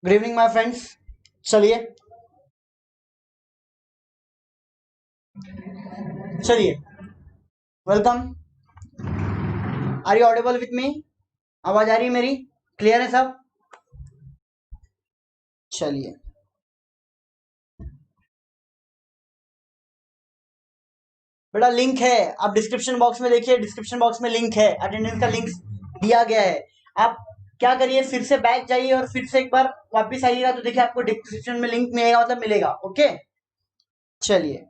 Good evening my friends. चलिए चलिए welcome. Are you audible with me? आवाज आ रही है मेरी? क्लियर है सब? चलिए बेटा, लिंक है, आप डिस्क्रिप्शन बॉक्स में देखिए। डिस्क्रिप्शन बॉक्स में लिंक है, अटेंडेंस का लिंक दिया गया है। आप क्या करिए, फिर से बैक जाइए और फिर से एक बार वापस आइएगा तो देखिए आपको डिस्क्रिप्शन में लिंक मिलेगा, मतलब मिलेगा। ओके चलिए।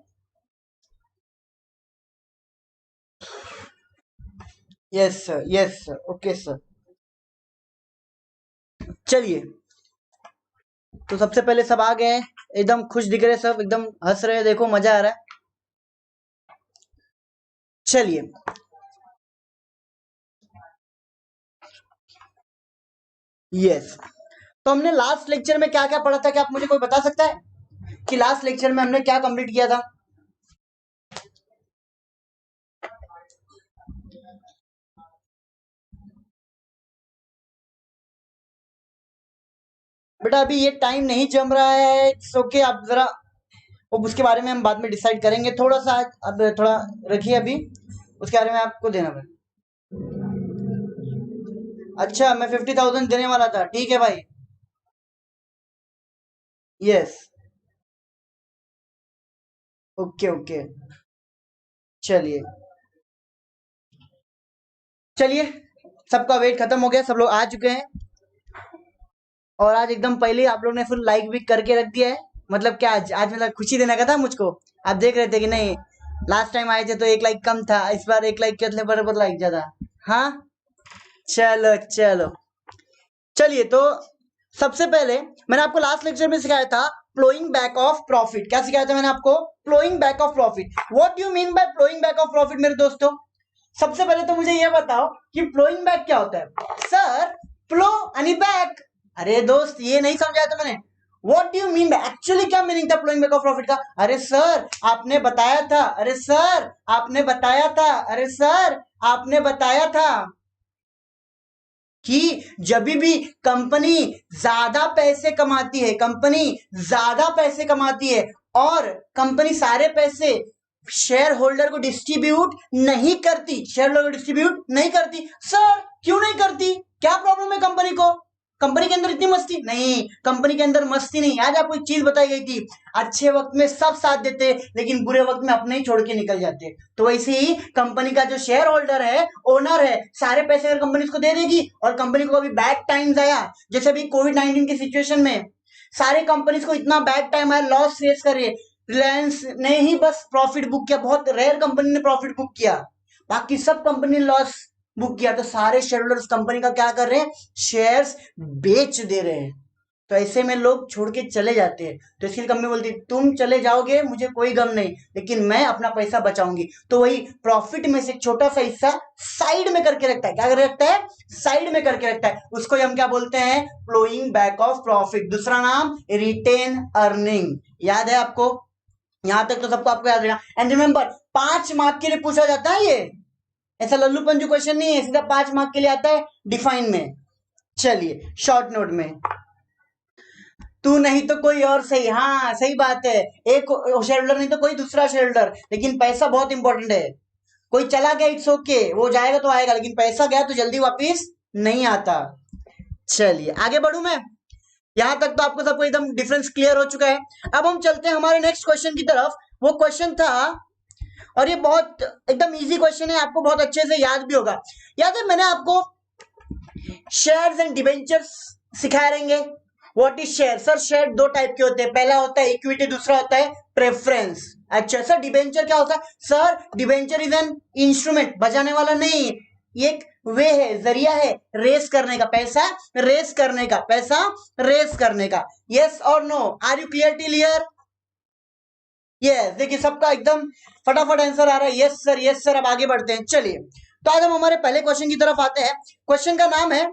Yes sir, yes sir, okay sir. चलिए, तो सबसे पहले सब आ गए, एकदम खुश दिख रहे, सब एकदम हंस रहे, देखो मजा आ रहा है। चलिए यस, तो हमने लास्ट लेक्चर में क्या क्या पढ़ा था? क्या आप मुझे कोई बता सकता है कि लास्ट लेक्चर में हमने क्या कंप्लीट किया था? बेटा अभी ये टाइम नहीं जम रहा है, इट्स ओके, आप जरा उसके बारे में हम बाद में डिसाइड करेंगे। थोड़ा सा अब थोड़ा रखिए, अभी उसके बारे में आपको देना पड़ेगा। अच्छा, मैं 50,000 देने वाला था, ठीक है भाई। Yes, okay okay. चलिए चलिए, सबका वेट खत्म हो गया, सब लोग आ चुके हैं। और आज एकदम पहले ही आप लोग ने फुल लाइक भी करके रख दिया है। मतलब क्या आज मतलब खुशी देने का था मुझको? आप देख रहे थे कि नहीं? लास्ट टाइम आए थे तो एक लाइक कम था, इस बार एक लाइक कितने बराबर लाइक ज्यादा। हाँ, चलो चलो। चलिए, तो सबसे पहले मैंने आपको लास्ट लेक्चर में सिखाया था प्लोइंग बैक ऑफ प्रॉफिट। क्या सिखाया था मैंने आपको? Ploughing back of profit. What do you mean by ploughing back of profit मेरे दोस्तों? सबसे पहले तो मुझे यह बताओ कि प्लोइंग बैक क्या होता है। सर, प्लो यानी बैक। अरे दोस्त, ये नहीं समझाया था मैंने। What do you mean by, actually क्या मीनिंग था प्लोइंग बैक ऑफ प्रॉफिट का? अरे सर आपने बताया था, अरे सर आपने बताया था, अरे सर आपने बताया था कि जब भी कंपनी ज्यादा पैसे कमाती है, कंपनी ज्यादा पैसे कमाती है और कंपनी सारे पैसे शेयर होल्डर को डिस्ट्रीब्यूट नहीं करती, शेयर होल्डर को डिस्ट्रीब्यूट नहीं करती। सर क्यों नहीं करती? क्या प्रॉब्लम है कंपनी को? कंपनी के अंदर इतनी मस्ती नहीं, कंपनी के अंदर मस्ती नहीं। आज आपको एक चीज बताई गई थी, अच्छे वक्त में सब साथ देते लेकिन बुरे वक्त में अपने ही छोड़ के निकल जाते। तो वैसे ही कंपनी का जो शेयर होल्डर है, ओनर है, सारे पैसे अगर कंपनी को दे देगी और कंपनी को अभी बैड टाइम्स आया, जैसे अभी कोविड-19 की सिचुएशन में सारे कंपनीज को इतना बैड टाइम आया, लॉस फेस कर रही है। रिलायंस ने ही बस प्रॉफिट बुक किया, बहुत रेयर कंपनी ने प्रॉफिट बुक किया, बाकी सब कंपनी ने लॉस बुक किया। तो सारे शेयर होल्डर उस कंपनी का क्या कर रहे हैं? शेयर्स बेच दे रहे हैं। तो ऐसे में लोग छोड़ के चले जाते हैं। तो इसलिए कंपनी बोलती है तुम चले जाओगे मुझे कोई गम नहीं, लेकिन मैं अपना पैसा बचाऊंगी। तो वही प्रॉफिट में से एक छोटा सा हिस्सा साइड में करके रखता है। क्या कर रखता है? साइड में करके रखता है। उसको हम क्या बोलते हैं? Flowing back of profit. दूसरा नाम रिटेन अर्निंग। याद है आपको? यहां तक तो सबको आपको याद रहेगा। एंड रिमेंबर, 5 मार्क के लिए पूछा जाता है ये, ऐसा लल्लू पंजू क्वेश्चन नहीं है, सीधा 5 मार्क के लिए आता है डिफाइन में। चलिए शॉर्ट नोट में, तू नहीं तो कोई और सही। हाँ सही बात है, एक शेयर होल्डर नहीं तो कोई दूसरा शेयर होल्डर, लेकिन पैसा बहुत इंपॉर्टेंट है। कोई चला गया इट्स ओके, वो जाएगा तो आएगा, लेकिन पैसा गया तो जल्दी वापिस नहीं आता। चलिए आगे बढ़ू मैं। यहां तक तो आपको सबको एकदम डिफरेंस क्लियर हो चुका है। अब हम चलते हैं हमारे नेक्स्ट क्वेश्चन की तरफ। वो क्वेश्चन था, और ये बहुत एकदम इजी क्वेश्चन है, आपको बहुत अच्छे से याद भी होगा। याद है मैंने आपको शेयर्स एंड डिबेंचर्स सिखाए रहेंगे। What is share? Sir share दो टाइप के होते हैं, पहला होता है इक्विटी, दूसरा होता है प्रेफरेंस। अच्छा सर डिबेंचर क्या होता है? Sir debenture is an instrument, बजाने वाला नहीं, ये एक वे है, जरिया है रेस करने का, पैसा रेस करने का, पैसा रेस करने का। यस और no? Are you clear till here? Yes, देखिए सबका एकदम फटाफट आंसर आ रहा है। Yes sir, yes sir. अब आगे बढ़ते हैं। चलिए, तो आज हम हमारे पहले क्वेश्चन की तरफ आते हैं। क्वेश्चन का नाम है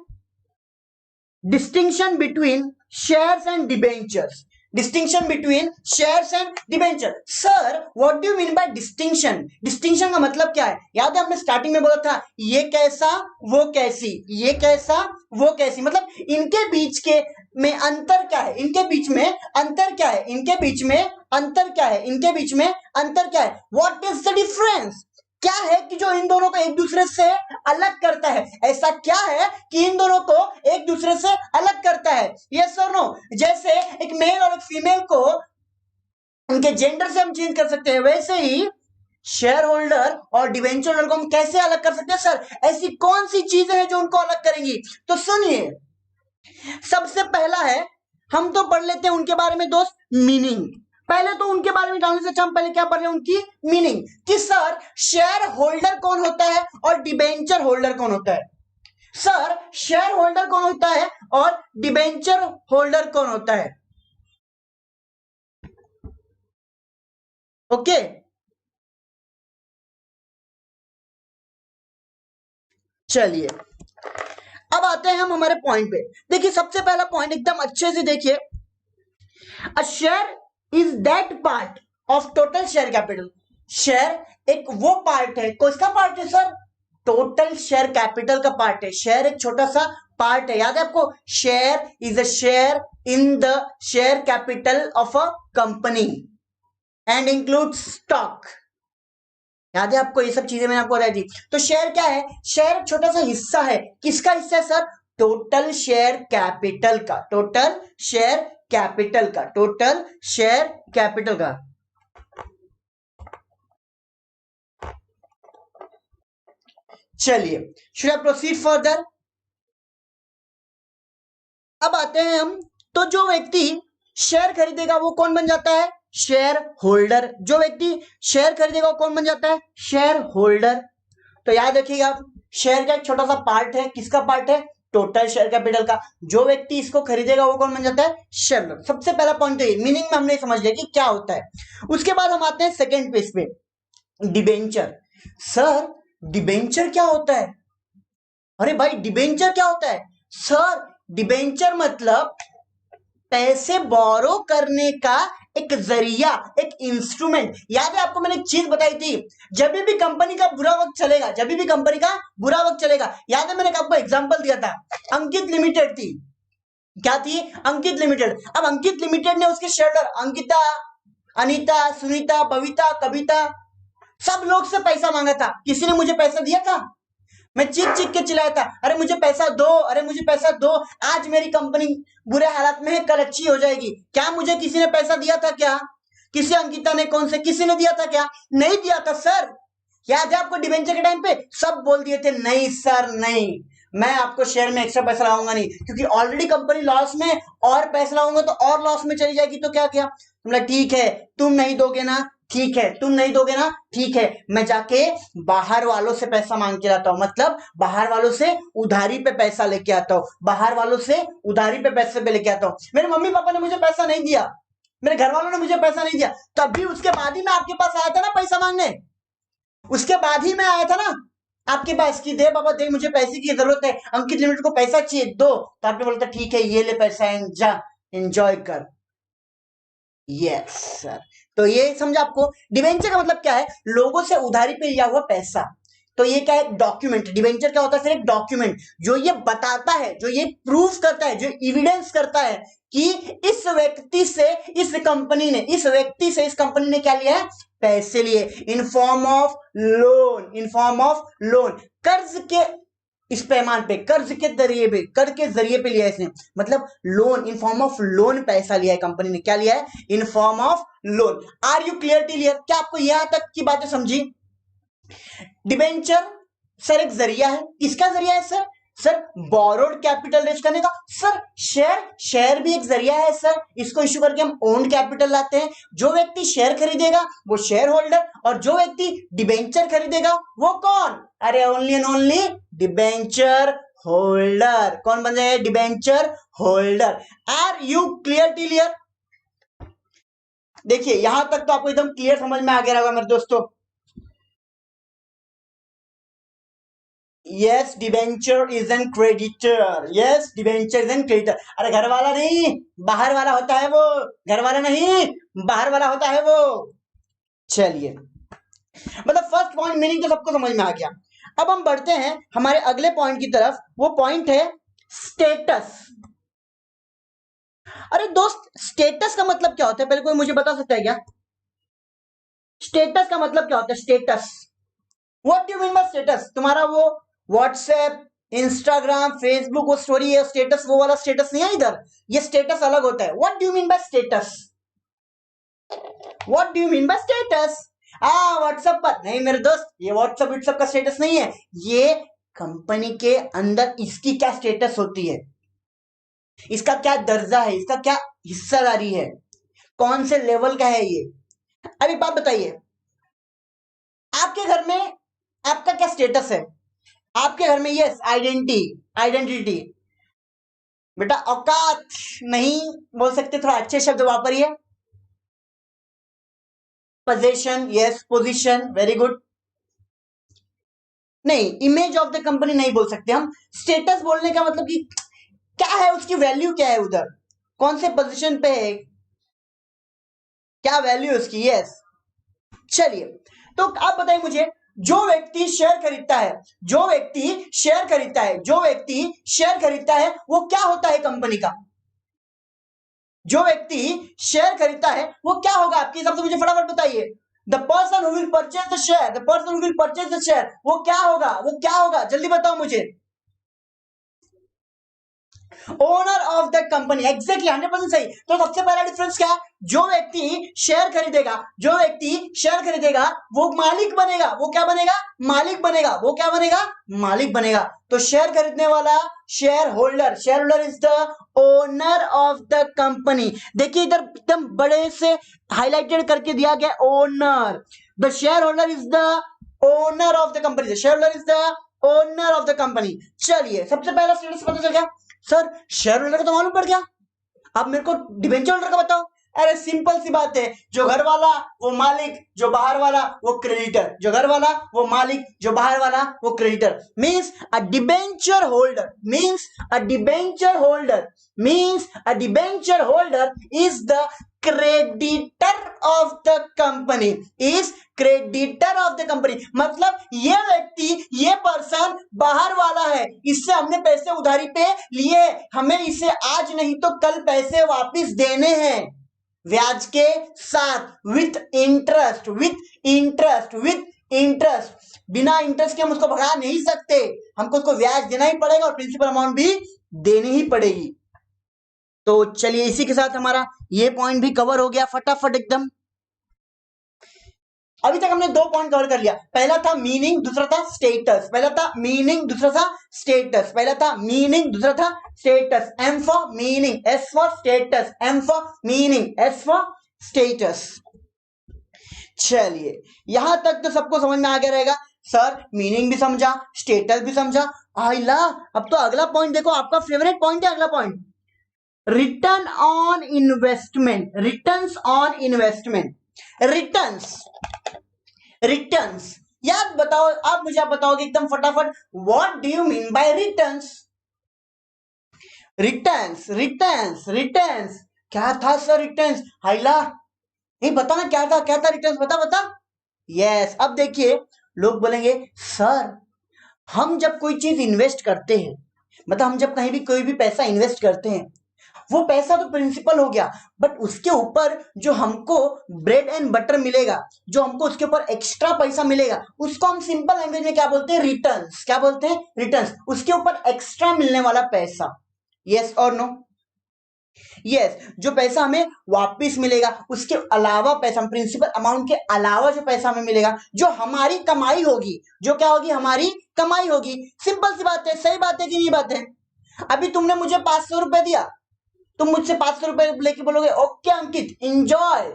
distinction between shares and debentures. Distinction between shares and debenture. Sir what do you mean by distinction? Distinction का मतलब क्या है? याद है आपने स्टार्टिंग में बोला था ये कैसा वो कैसी, ये कैसा वो कैसी, मतलब इनके बीच के में अंतर क्या है, इनके बीच में अंतर क्या है, इनके बीच में अंतर क्या है, इनके बीच में अंतर क्या है, व्हाट इज द डिफरेंस, क्या है कि जो इन दोनों को एक दूसरे से अलग करता है, ऐसा क्या है कि इन दोनों को एक दूसरे से अलग करता है, यस और नो। जैसे एक मेल और एक फीमेल को उनके जेंडर से हम चेंज कर सकते हैं, वैसे ही शेयर होल्डर और डिवेंचर होल्डर को हम कैसे अलग कर सकते हैं सर, ऐसी कौन सी चीजें हैं जो उनको अलग करेंगी, तो सुनिए, सबसे पहला है, हम तो पढ़ लेते हैं उनके बारे में दोस्त, मीनिंग। पहले तो उनके बारे में जानने से अच्छा हम पहले क्या पढ़ रहे हैं, उनकी मीनिंग, कि सर शेयर होल्डर कौन होता है और डिबेंचर होल्डर कौन होता है, सर शेयर होल्डर कौन होता है और डिबेंचर होल्डर कौन होता है, ओके। चलिए अब आते हैं हम हमारे पॉइंट पे। देखिए सबसे पहला पॉइंट एकदम अच्छे से देखिए, a share is that part of total share capital, share एक वो पार्ट है, किसका पार्ट है सर, टोटल शेयर कैपिटल का पार्ट है, शेयर एक छोटा सा पार्ट है, याद है आपको, share is a share in the share capital of a company and include stock, याद है आपको, ये सब चीजें मैंने आपको बताई थी। तो शेयर क्या है, शेयर छोटा सा हिस्सा है, किसका हिस्सा है सर, टोटल शेयर कैपिटल का, टोटल शेयर कैपिटल का, टोटल शेयर कैपिटल का। चलिए शुड आई प्रोसीड फर्दर, अब आते हैं हम, तो जो व्यक्ति शेयर खरीदेगा वो कौन बन जाता है, शेयर होल्डर, जो व्यक्ति शेयर खरीदेगा वो कौन बन जाता है, शेयर होल्डर। तो याद रखिएगा आप, शेयर का एक छोटा सा पार्ट है, किसका पार्ट है, टोटल शेयर कैपिटल का, जो व्यक्ति इसको खरीदेगा वो कौन बन जाता है, शेयर होल्डर। सबसे पहला पॉइंट तो ये, मीनिंग में हमने समझ लिया कि क्या होता है। उसके बाद हम आते हैं सेकेंड पेज पे, डिबेंचर। सर डिबेंचर क्या होता है, अरे भाई डिबेंचर क्या होता है सर, डिबेंचर मतलब पैसे बोरो करने का एक जरिया, एक इंस्ट्रूमेंट। याद है आपको मैंने एक चीज बताई थी, जब भी कंपनी का बुरा वक्त चलेगा, जब भी कंपनी का बुरा वक्त चलेगा, याद है मैंने आपको एग्जांपल दिया था, अंकित लिमिटेड थी, क्या थी, अंकित लिमिटेड। अब अंकित लिमिटेड ने उसके शेयरहोल्डर अंकिता, अनीता, सुनीता, बबीता, कविता, सब लोग से पैसा मांगा था, किसी ने मुझे पैसा दिया था, मैं चीख चीख के चिल्लाया था, अरे मुझे पैसा दो, अरे मुझे पैसा दो, आज मेरी कंपनी बुरे हालात में है, कल अच्छी हो जाएगी, क्या मुझे किसी ने पैसा दिया था क्या, किसी अंकिता ने, कौन से, किसी ने दिया था क्या, नहीं दिया था सर। याद है आपको डिबेंचर के टाइम पे सब बोल दिए थे नहीं सर नहीं, मैं आपको शेयर में एक्स्ट्रा पैसा लगाऊंगा नहीं, क्योंकि ऑलरेडी कंपनी लॉस में, और पैसा लगाऊंगा तो और लॉस में चली जाएगी, तो क्या किया तुमने, ठीक है तुम नहीं दोगे ना, ठीक है तुम नहीं दोगे ना, ठीक है मैं जाके बाहर वालों से पैसा मांग के लाता हूं, मतलब बाहर वालों से उधारी पे पैसा लेके आता हूं, बाहर वालों से उधारी पे पैसे पे लेके आता हूं, मेरे मम्मी पापा ने मुझे पैसा नहीं दिया, मेरे घर वालों ने मुझे पैसा नहीं दिया, तभी उसके बाद ही मैं आपके पास आया था ना पैसा मांगने, उसके बाद ही मैं आया था ना आपके पास कि दे बाबा दे, मुझे पैसे की जरूरत है, अंकित लिमिटेड को पैसा चाहिए दो, तो आपने बोलता ठीक है ये ले पैसा, जा एंजॉय कर, यस सर। तो ये समझा आपको, डिवेंचर का मतलब क्या है, लोगों से उधारी पे लिया हुआ पैसा। तो ये क्या है, डॉक्यूमेंट, डिवेंचर क्या होता है फिर, एक डॉक्यूमेंट जो ये बताता है, जो ये प्रूफ करता है, जो एविडेंस करता है कि इस व्यक्ति से इस कंपनी ने, इस व्यक्ति से इस कंपनी ने क्या लिया है, पैसे लिए, इन form of loan, in form of loan, कर्ज के इस पैमान पे, कर्ज के जरिए पे, कर्ज के जरिए पे लिया है इसने, मतलब loan, in form of loan पैसा लिया है कंपनी ने, क्या लिया है, in form of loan. Are you clear clear, क्या आपको यहां तक की बातें समझी। डिबेंचर सर एक जरिया है, किसका जरिया है sir, sir borrowed capital raise करने का, सर शेयर, शेयर भी एक जरिया है सर, इसको इश्यू करके हम ओन कैपिटल लाते हैं, जो व्यक्ति शेयर खरीदेगा वो शेयर होल्डर, और जो व्यक्ति डिबेंचर खरीदेगा वो कौन, अरे only and only debenture holder, कौन बन जाएगा, debenture holder. Are you clear clear, देखिए यहां तक तो आपको एकदम क्लियर समझ में आ गया होगा मेरे दोस्तों। Yes debenture is an creditor, yes debenture is an creditor, अरे घर वाला नहीं बाहर वाला होता है वो, घर वाला नहीं बाहर वाला होता है वो। चलिए मतलब फर्स्ट पॉइंट मीनिंग तो सबको समझ में आ गया। अब हम बढ़ते हैं हमारे अगले पॉइंट की तरफ, वो पॉइंट है स्टेटस। अरे दोस्त, स्टेटस का मतलब क्या होता है, पहले कोई मुझे बता सकता है क्या? स्टेटस का मतलब क्या होता है? Status, what do you mean by status? तुम्हारा वो व्हाट्सएप, इंस्टाग्राम, फेसबुक वो स्टोरी है, स्टेटस वो वाला स्टेटस नहीं है इधर। ये स्टेटस अलग होता है। What do you mean by status? What do you mean by status? हाँ, व्हाट्सएप पर नहीं मेरे दोस्त, ये व्हाट्सएप का स्टेटस नहीं है। ये कंपनी के अंदर इसकी क्या स्टेटस होती है, इसका क्या दर्जा है, इसका क्या हिस्सेदारी है, कौन से लेवल का है ये। अभी बात बताइए, आपके घर में आपका क्या स्टेटस है? आपके घर में, यस, आइडेंटिटी। बेटा औकात नहीं बोल सकते, थोड़ा अच्छे शब्द वापरिए। Position, yes, position, very good. नहीं, इमेज ऑफ द कंपनी नहीं बोल सकते हम। स्टेटस बोलने का मतलब कि क्या है, उसकी वैल्यू क्या है, उधर कौन से पोजीशन पे है, क्या वैल्यू उसकी, यस। चलिए, तो आप बताइए मुझे, जो व्यक्ति शेयर खरीदता है, जो व्यक्ति शेयर खरीदता है, जो व्यक्ति शेयर खरीदता है, वो क्या होता है कंपनी का? जो व्यक्ति शेयर खरीदता है वो क्या होगा आपके हिसाब से? मुझे फटाफट बताइए। The person who will purchase the share, the person who will purchase the share, वो क्या होगा? वो क्या होगा, जल्दी बताओ मुझे। Owner of the company, exactly, 100% सही। तो सबसे पहला डिफरेंस क्या है? जो व्यक्ति शेयर खरीदेगा, जो व्यक्ति शेयर खरीदेगा वो मालिक बनेगा। वो क्या बनेगा? मालिक बनेगा। वो क्या बनेगा? मालिक बनेगा। तो शेयर खरीदने वाला share holder, share holder is the owner of the company. देखिए इधर एकदम बड़े से हाईलाइटेड करके दिया गया, owner. The share holder is the owner of the company, the share holder is the owner of the company. चलिए, सबसे पहला स्टेटस पता चल गया। सर, शेयर होल्डर का तो मालूम पड़ गया, अब मेरे को डिबेंचर होल्डर का बताओ। अरे सिंपल सी बात है, जो घर वाला वो मालिक, जो बाहर वाला वो क्रेडिटर, जो घर वाला वो मालिक, जो बाहर वाला वो creditor. Means a debenture holder, means a debenture holder, means a debenture holder is the creditor of the company, is creditor of the company. मतलब ये व्यक्ति, ये पर्सन बाहर वाला है, इससे हमने पैसे उधारी पे लिए, हमें इसे आज नहीं तो कल पैसे वापस देने हैं, ब्याज के साथ, with interest, with interest, with interest. बिना इंटरेस्ट के हम उसको भगा नहीं सकते, हमको उसको ब्याज देना ही पड़ेगा और प्रिंसिपल अमाउंट भी देनी ही पड़ेगी। तो चलिए, इसी के साथ हमारा ये पॉइंट भी कवर हो गया फटाफट एकदम। अभी तक हमने दो पॉइंट कवर कर लिया। पहला था मीनिंग, दूसरा था स्टेटस। पहला था मीनिंग, दूसरा था स्टेटस। पहला था मीनिंग, दूसरा था status. M for meaning, S for status, M for meaning, S for status. चलिए, यहां तक तो सबको समझ में आ गया रहेगा। सर, मीनिंग भी समझा, स्टेटस भी समझा, आइला। अब तो अगला पॉइंट देखो, आपका फेवरेट पॉइंट है अगला point, return on investment, returns on investment, returns, returns. यार बताओ, आप मुझे आप बताओगे एकदम फटाफट, what do you mean by returns? Returns, returns, returns, क्या था सर रिटर्न्स? हाइला, नहीं बताना क्या था, क्या था रिटर्न्स, बता बता। यस, अब देखिए, लोग बोलेंगे सर, हम जब कोई चीज इन्वेस्ट करते हैं, मतलब हम जब कहीं भी कोई भी पैसा इन्वेस्ट करते हैं, वो पैसा तो प्रिंसिपल हो गया, बट उसके ऊपर जो हमको ब्रेड एंड बटर मिलेगा, जो हमको उसके ऊपर एक्स्ट्रा पैसा मिलेगा, उसको हम सिंपल लैंग्वेज में क्या बोलते हैं? रिटर्न्स। क्या बोलते हैं? रिटर्न्स। उसके ऊपर एक्स्ट्रा मिलने वाला पैसा, यस और नो? यस, जो पैसा हमें वापस मिलेगा, उसके अलावा पैसा, प्रिंसिपल अमाउंट के अलावा जो पैसा हमें मिलेगा, जो हमारी कमाई होगी, जो क्या होगी? हमारी कमाई होगी। सिंपल सी बात है, सही बात है कि नहीं बात है? अभी तुमने मुझे 500 रुपए दिया, तुम मुझसे 500 रुपए लेके बोलोगे ओके अंकित, एंजॉय,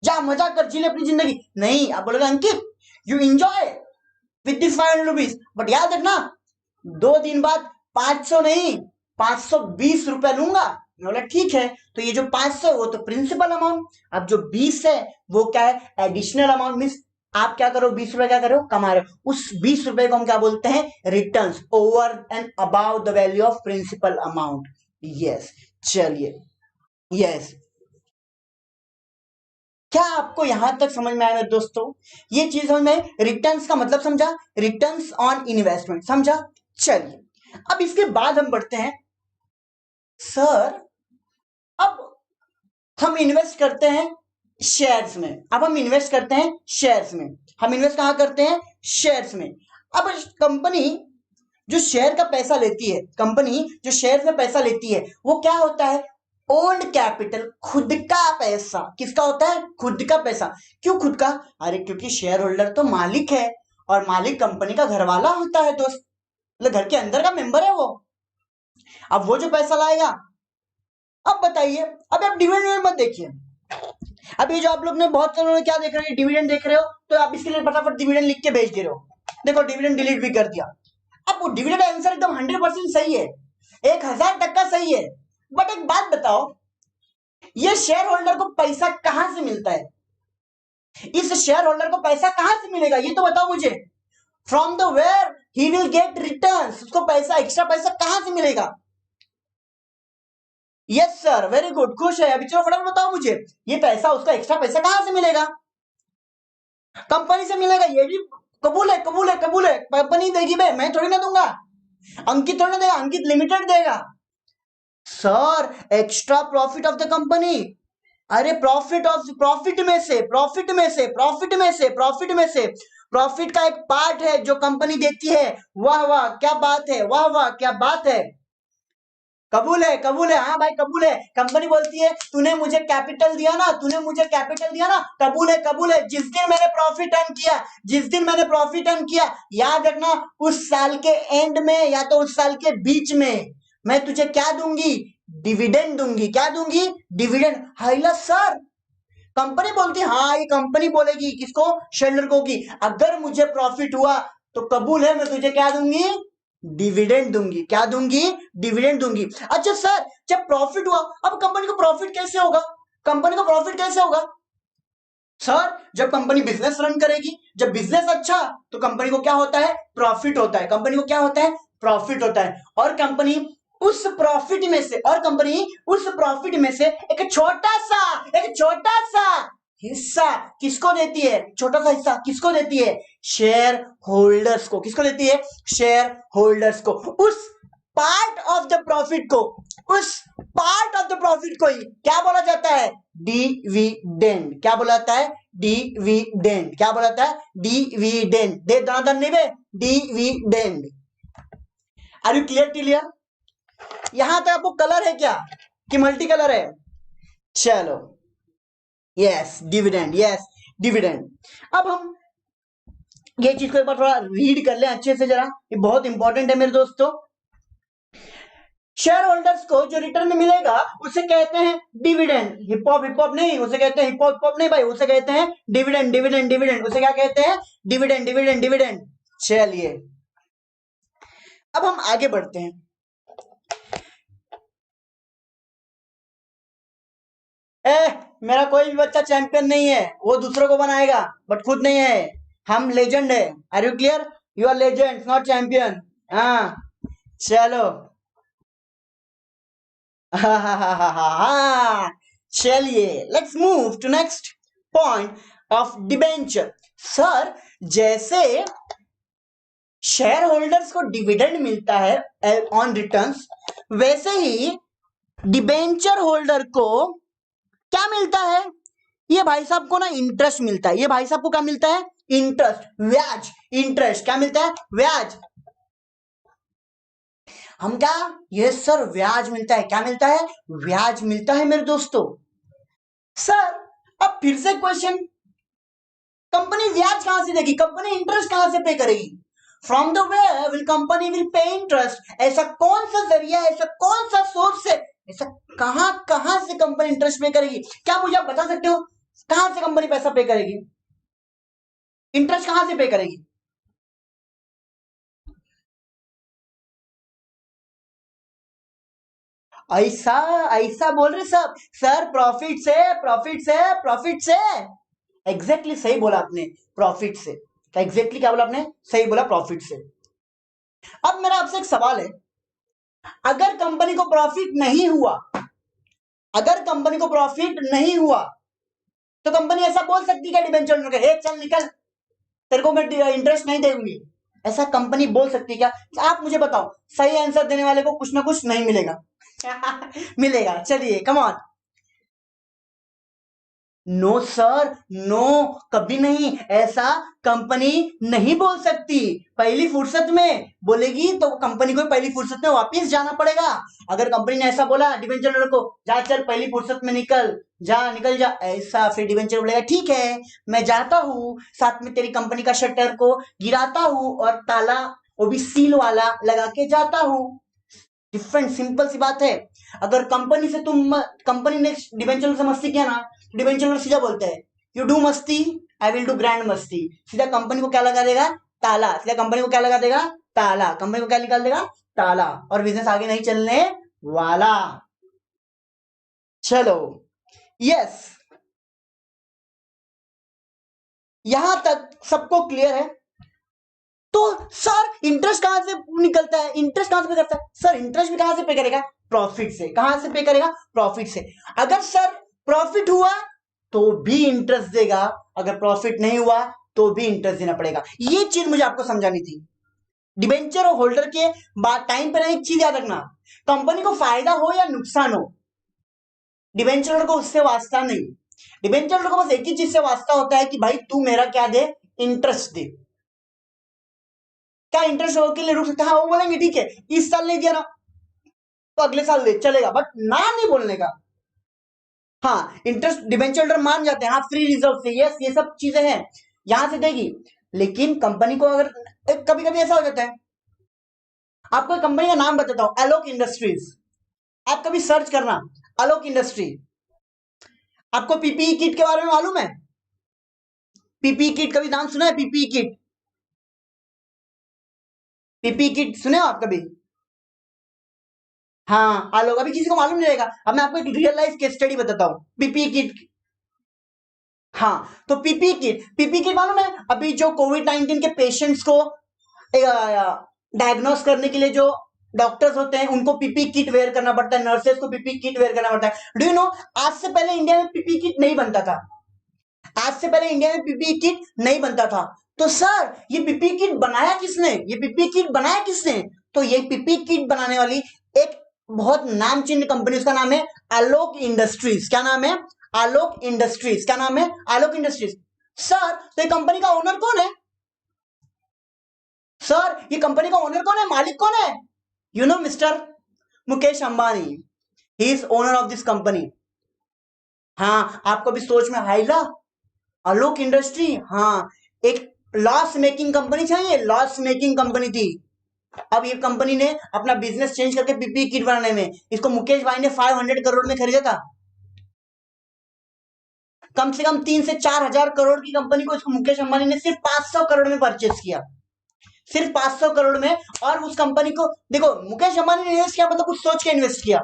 जा मजा कर, जी ले अपनी जिंदगी। नहीं, आप बोलोगे Ankit you enjoy with this 500 rupees, but याद रखना 2 दिन बाद 500 नहीं, 520 रुपए लूंगा। मैं बोला ठीक है। तो ये जो 500 वो तो प्रिंसिपल अमाउंट, अब जो 20 है वो क्या है? Additional amount. मीन आप क्या करो, 20 रुपए क्या करो, कमा रहे हो, उस 20 रुपए को हम क्या बोलते हैं? Returns, over and above the value of principal amount. Yes, चलिए, यस। क्या आपको यहां तक समझ में आया मेरे दोस्तों? ये चीज समझ में, रिटर्न्स का मतलब समझा, रिटर्न्स ऑन इन्वेस्टमेंट समझा। चलिए, अब इसके बाद हम बढ़ते हैं, सर हम इन्वेस्ट करते हैं शेयर्स में। अब हम इन्वेस्ट करते हैं शेयर्स में। हम इन्वेस्ट कहां करते हैं? शेयर्स में। अब कंपनी जो शेयर का पैसा लेती है, कंपनी जो शेयर में पैसा लेती है, वो क्या होता है? ओन्ड कैपिटल, खुद का पैसा। किसका होता है? खुद का पैसा। क्यों खुद का? अरे क्योंकि शेयर होल्डर तो मालिक है, और मालिक कंपनी का घरवाला होता है दोस्त, मतलब घर के अंदर का मेंबर है वो। अब वो जो पैसा लाएगा, अब बताइए, अब आप डिविडेंड मत देखिए। अब ये जो आप लोग ने बहुत सारे क्या देख रहे हैं, डिविडेंड देख रहे हो, तो आप इसके लिए फटाफट डिविडेंड लिख के भेज दे रहे हो। देखो डिविडेंड डिलीट भी कर दिया। अब वो डिविडेंड आंसर एकदम 100% सही है, 1000% सही है। बट एक बात बताओ, ये शेयर होल्डर को पैसा कहां से मिलता है? इस शेयर होल्डर को पैसा कहां से मिलेगा, ये तो बताओ मुझे। From the where he will get returns, उसको पैसा, एक्स्ट्रा पैसा कहां से मिलेगा? यस सर, वेरी गुड, खुश है। अभी चलो फटाफट बताओ मुझे, ये पैसा, उसका एक्स्ट्रा पैसा कहां से मिलेगा? कंपनी से मिलेगा। ये भी कबूल है, कबूल है, कबूल है, कंपनी देगी बे, मैं थोड़ी ना दूंगा, अंकित थोड़ी ना देगा, अंकित लिमिटेड देगा। Sir extra profit of the company, अरे प्रॉफिट ऑफ, प्रॉफिट में से, प्रॉफिट में से, प्रॉफिट में से, प्रॉफिट में से, प्रॉफिट का एक पार्ट है जो कंपनी देती है। वाह वाह क्या बात है, वाह वाह क्या बात है, कबूल है, कबूल है, हाँ भाई कबूल है। कंपनी बोलती है तूने मुझे कैपिटल दिया ना, तूने मुझे कैपिटल दिया ना, कबूल है, कबूल है। जिस दिन मैंने प्रॉफिट अर्न किया, जिस दिन मैंने प्रॉफिट अर्न किया, याद रखना उस साल के एंड में या तो उस साल के बीच में मैं तुझे क्या दूंगी? डिविडेंड दूंगी। क्या दूंगी? डिविडेंड। हाइला सर, कंपनी बोलती है, हाँ ये कंपनी बोलेगी किसको? शेयरहोल्डर को, कि अगर मुझे प्रॉफिट हुआ तो कबूल है, मैं तुझे क्या दूंगी? डिविडेंड दूंगी। क्या दूंगी? डिविडेंड दूंगी। अच्छा सर, जब प्रॉफिट हुआ, अब कंपनी को प्रॉफिट कैसे होगा? कंपनी को प्रॉफिट कैसे होगा? सर जब कंपनी बिजनेस रन करेगी, जब बिजनेस अच्छा, तो कंपनी को क्या होता है? प्रॉफिट होता है। कंपनी को क्या होता है? प्रॉफिट होता है। और कंपनी उस प्रॉफिट में से, और कंपनी उस प्रॉफिट में से एक छोटा सा, एक छोटा सा हिस्सा किसको देती है? छोटा सा हिस्सा किसको देती है? शेयर होल्डर्स को। किसको देती है? शेयर होल्डर्स को। उस पार्ट ऑफ द प्रॉफिट को, उस पार्ट ऑफ द प्रॉफिट को ही क्या बोला जाता है? डिविडेंड। क्या बोला जाता है? डिविडेंड। क्या बोला जाता है? डिविडेंड। दे दाना नहीं बे, dividend. Are you clear? Clear? यहां तक आपको कलर है क्या कि मल्टी कलर है? चलो, यस डिविडेंड, यस डिविडेंड। अब हम ये चीज को एक बार थोड़ा रीड कर लें अच्छे से जरा, ये बहुत इंपॉर्टेंट है मेरे दोस्तों। शेयर होल्डर्स को जो रिटर्न में मिलेगा उसे कहते हैं dividend. Hip hop, hip hop नहीं, उसे कहते हैं हिप हॉप, हिप हॉप नहीं भाई, उसे कहते हैं डिविडेंड, डिविडेंड, डिविडेंड। उसे क्या कहते हैं? Dividend, dividend, dividend. चलिए अब हम आगे बढ़ते हैं। मेरा कोई भी बच्चा चैंपियन नहीं है, वो दूसरों को बनाएगा बट खुद नहीं है। हम लेजेंड है। Are you clear? You are legend not champion. हाँ चलो, चलिए let's move to next point of debenture. Sir जैसे शेयर होल्डर्स को डिविडेंड मिलता है ऑन रिटर्न्स, वैसे ही डिबेंचर होल्डर को क्या मिलता है? ये भाई साहब को ना इंटरेस्ट मिलता है। ये भाई साहब को क्या मिलता है? इंटरेस्ट, ब्याज, इंटरेस्ट। क्या मिलता है? ब्याज। हम क्या? ये सर ब्याज मिलता है। क्या मिलता है? ब्याज मिलता है मेरे दोस्तों। सर अब फिर से क्वेश्चन, कंपनी ब्याज कहां से देगी? कंपनी इंटरेस्ट कहां से पे करेगी? From the where will company will pay interest? ऐसा कौन सा जरिया, ऐसा कौन सा सोर्स है, ऐसा कहां कहां से कंपनी इंटरेस्ट पे करेगी? क्या मुझे आप बता सकते हो कहां से कंपनी पैसा पे करेगी? इंटरेस्ट कहां से पे करेगी? ऐसा ऐसा बोल रहे सब सर, प्रॉफिट से, प्रॉफिट से, प्रॉफिट से। एग्जैक्टली सही बोला आपने, प्रॉफिट से। एग्जैक्टली क्या बोला आपने? सही बोला, प्रॉफिट से। अब मेरा आपसे एक सवाल है, अगर कंपनी को प्रॉफिट नहीं हुआ, अगर कंपनी को प्रॉफिट नहीं हुआ, तो कंपनी ऐसा बोल सकती है क्या डिबेंचर होल्डर को, हे चल निकल, तेरे को मैं इंटरेस्ट नहीं दूंगी? ऐसा कंपनी बोल सकती है क्या? आप मुझे बताओ, सही आंसर देने वाले को कुछ ना कुछ नहीं मिलेगा। मिलेगा। चलिए come on. No sir, no, कभी नहीं, ऐसा कंपनी नहीं बोल सकती। पहली फुर्सत में बोलेगी तो कंपनी को पहली फुर्सत में वापस जाना पड़ेगा। अगर कंपनी ने ऐसा बोला डिबेंचर होल्डर को, जा चल पहली फुर्सत में निकल जा, निकल जा, ऐसा, फिर डिबेंचर बोलेगा ठीक है मैं जाता हूं, साथ में तेरी कंपनी का शटर को गिराता हूं और ताला वो भी सील वाला लगा के जाता हूं। डिफरेंट, सिंपल सी बात है। अगर कंपनी ने डिबेंचर से मस्ती किया ना, डिबेंचर सीधा बोलते हैं यू डू मस्ती, आई विल डू ग्रैंड मस्ती। सीधा कंपनी को क्या लगा देगा? ताला। सीधा कंपनी को क्या लगा देगा? ताला। कंपनी को क्या निकाल देगा? ताला। और बिजनेस आगे नहीं चलने वाला। चलो, यस, यहां तक सबको क्लियर है? तो सर इंटरेस्ट कहां से निकलता है, इंटरेस्ट कहां से पे करता है? सर इंटरेस्ट भी कहां से पे करेगा? प्रॉफिट से। कहां से पे करेगा? प्रॉफिट से। अगर सर प्रॉफिट हुआ तो भी इंटरेस्ट देगा, अगर प्रॉफिट नहीं हुआ तो भी इंटरेस्ट देना पड़ेगा। ये चीज मुझे आपको समझानी थी। डिबेंचर और होल्डर के बाद टाइम पर एक चीज याद रखना, कंपनी को फायदा हो या नुकसान हो, डिबेंचर होल्डर को उससे वास्ता नहीं। डिबेंचर होल्डर को बस एक ही चीज से वास्ता होता है कि भाई तू मेरा क्या दे? इंटरेस्ट दे। क्या इंटरेस्ट के लिए रुक सकते हैं? हाँ, वो बोलेंगे ठीक है इस साल नहीं दिया ना तो अगले साल दे, चलेगा, बट ना नहीं बोलने का। हाँ, इंटरेस्ट डिबेंचर होल्डर मान जाते हैं, हाँ फ्री रिजर्व से, यस, ये सब चीजें हैं, यहां से देगी। लेकिन कंपनी को अगर कभी कभी ऐसा हो जाता है, आपको कंपनी का नाम बताता हूं, एलोक इंडस्ट्रीज। आप कभी सर्च करना आलोक इंडस्ट्री। आपको पीपीई किट के बारे में मालूम है? पीपीई किट कभी नाम सुना है? पीपीई किट, पीपीई किट सुने हो आप कभी? हाँ, आलोक, अभी किसी को मालूम नहीं रहेगा। अब मैं आपको एक रियल लाइफ केस स्टडी बताता हूँ पीपीई किट। हाँ, तो पीपीई किट मालूम है? अभी जो कोविड-19 के पेशेंट्स को डायग्नोस करने के लिए जो डॉक्टर्स होते हैं उनको पीपीई किट वेयर करना पड़ता है, नर्सेस को पीपीई किट वेयर करना पड़ता है। डू यू नो, आज से पहले इंडिया में पीपीई किट नहीं बनता था। आज से पहले इंडिया में पीपीई किट नहीं बनता था। तो सर ये पीपीई किट बनाया किसने? ये पीपीई किट बनाया किसने? तो ये पीपीई किट बनाने वाली एक बहुत नामचीन कंपनी, उसका नाम है आलोक इंडस्ट्रीज। क्या नाम है? आलोक इंडस्ट्रीज। क्या नाम है? आलोक इंडस्ट्रीज। सर तो ये कंपनी का ओनर कौन है? सर ये कंपनी का ओनर कौन है, मालिक कौन है? You know mister Mukesh Ambani, he is owner of this company. हाँ, आपको भी सोच में आएगा, आलोक इंडस्ट्री, हाँ, एक लॉस मेकिंग कंपनी चाहिए, लॉस मेकिंग कंपनी थी। अब ये कंपनी ने अपना बिजनेस चेंज करके पीपीई किट बनाने में, इसको मुकेश भाई ने 500 करोड़ में खरीदा था। कम से कम 3 से 4 हजार करोड़ की कंपनी को इसको मुकेश अंबानी ने सिर्फ 500 करोड़ में परचेस किया, सिर्फ 500 करोड़ में। और उस कंपनी को देखो, मुकेश अंबानी ने इन्वेस्ट किया मतलब कुछ सोच के इन्वेस्ट किया।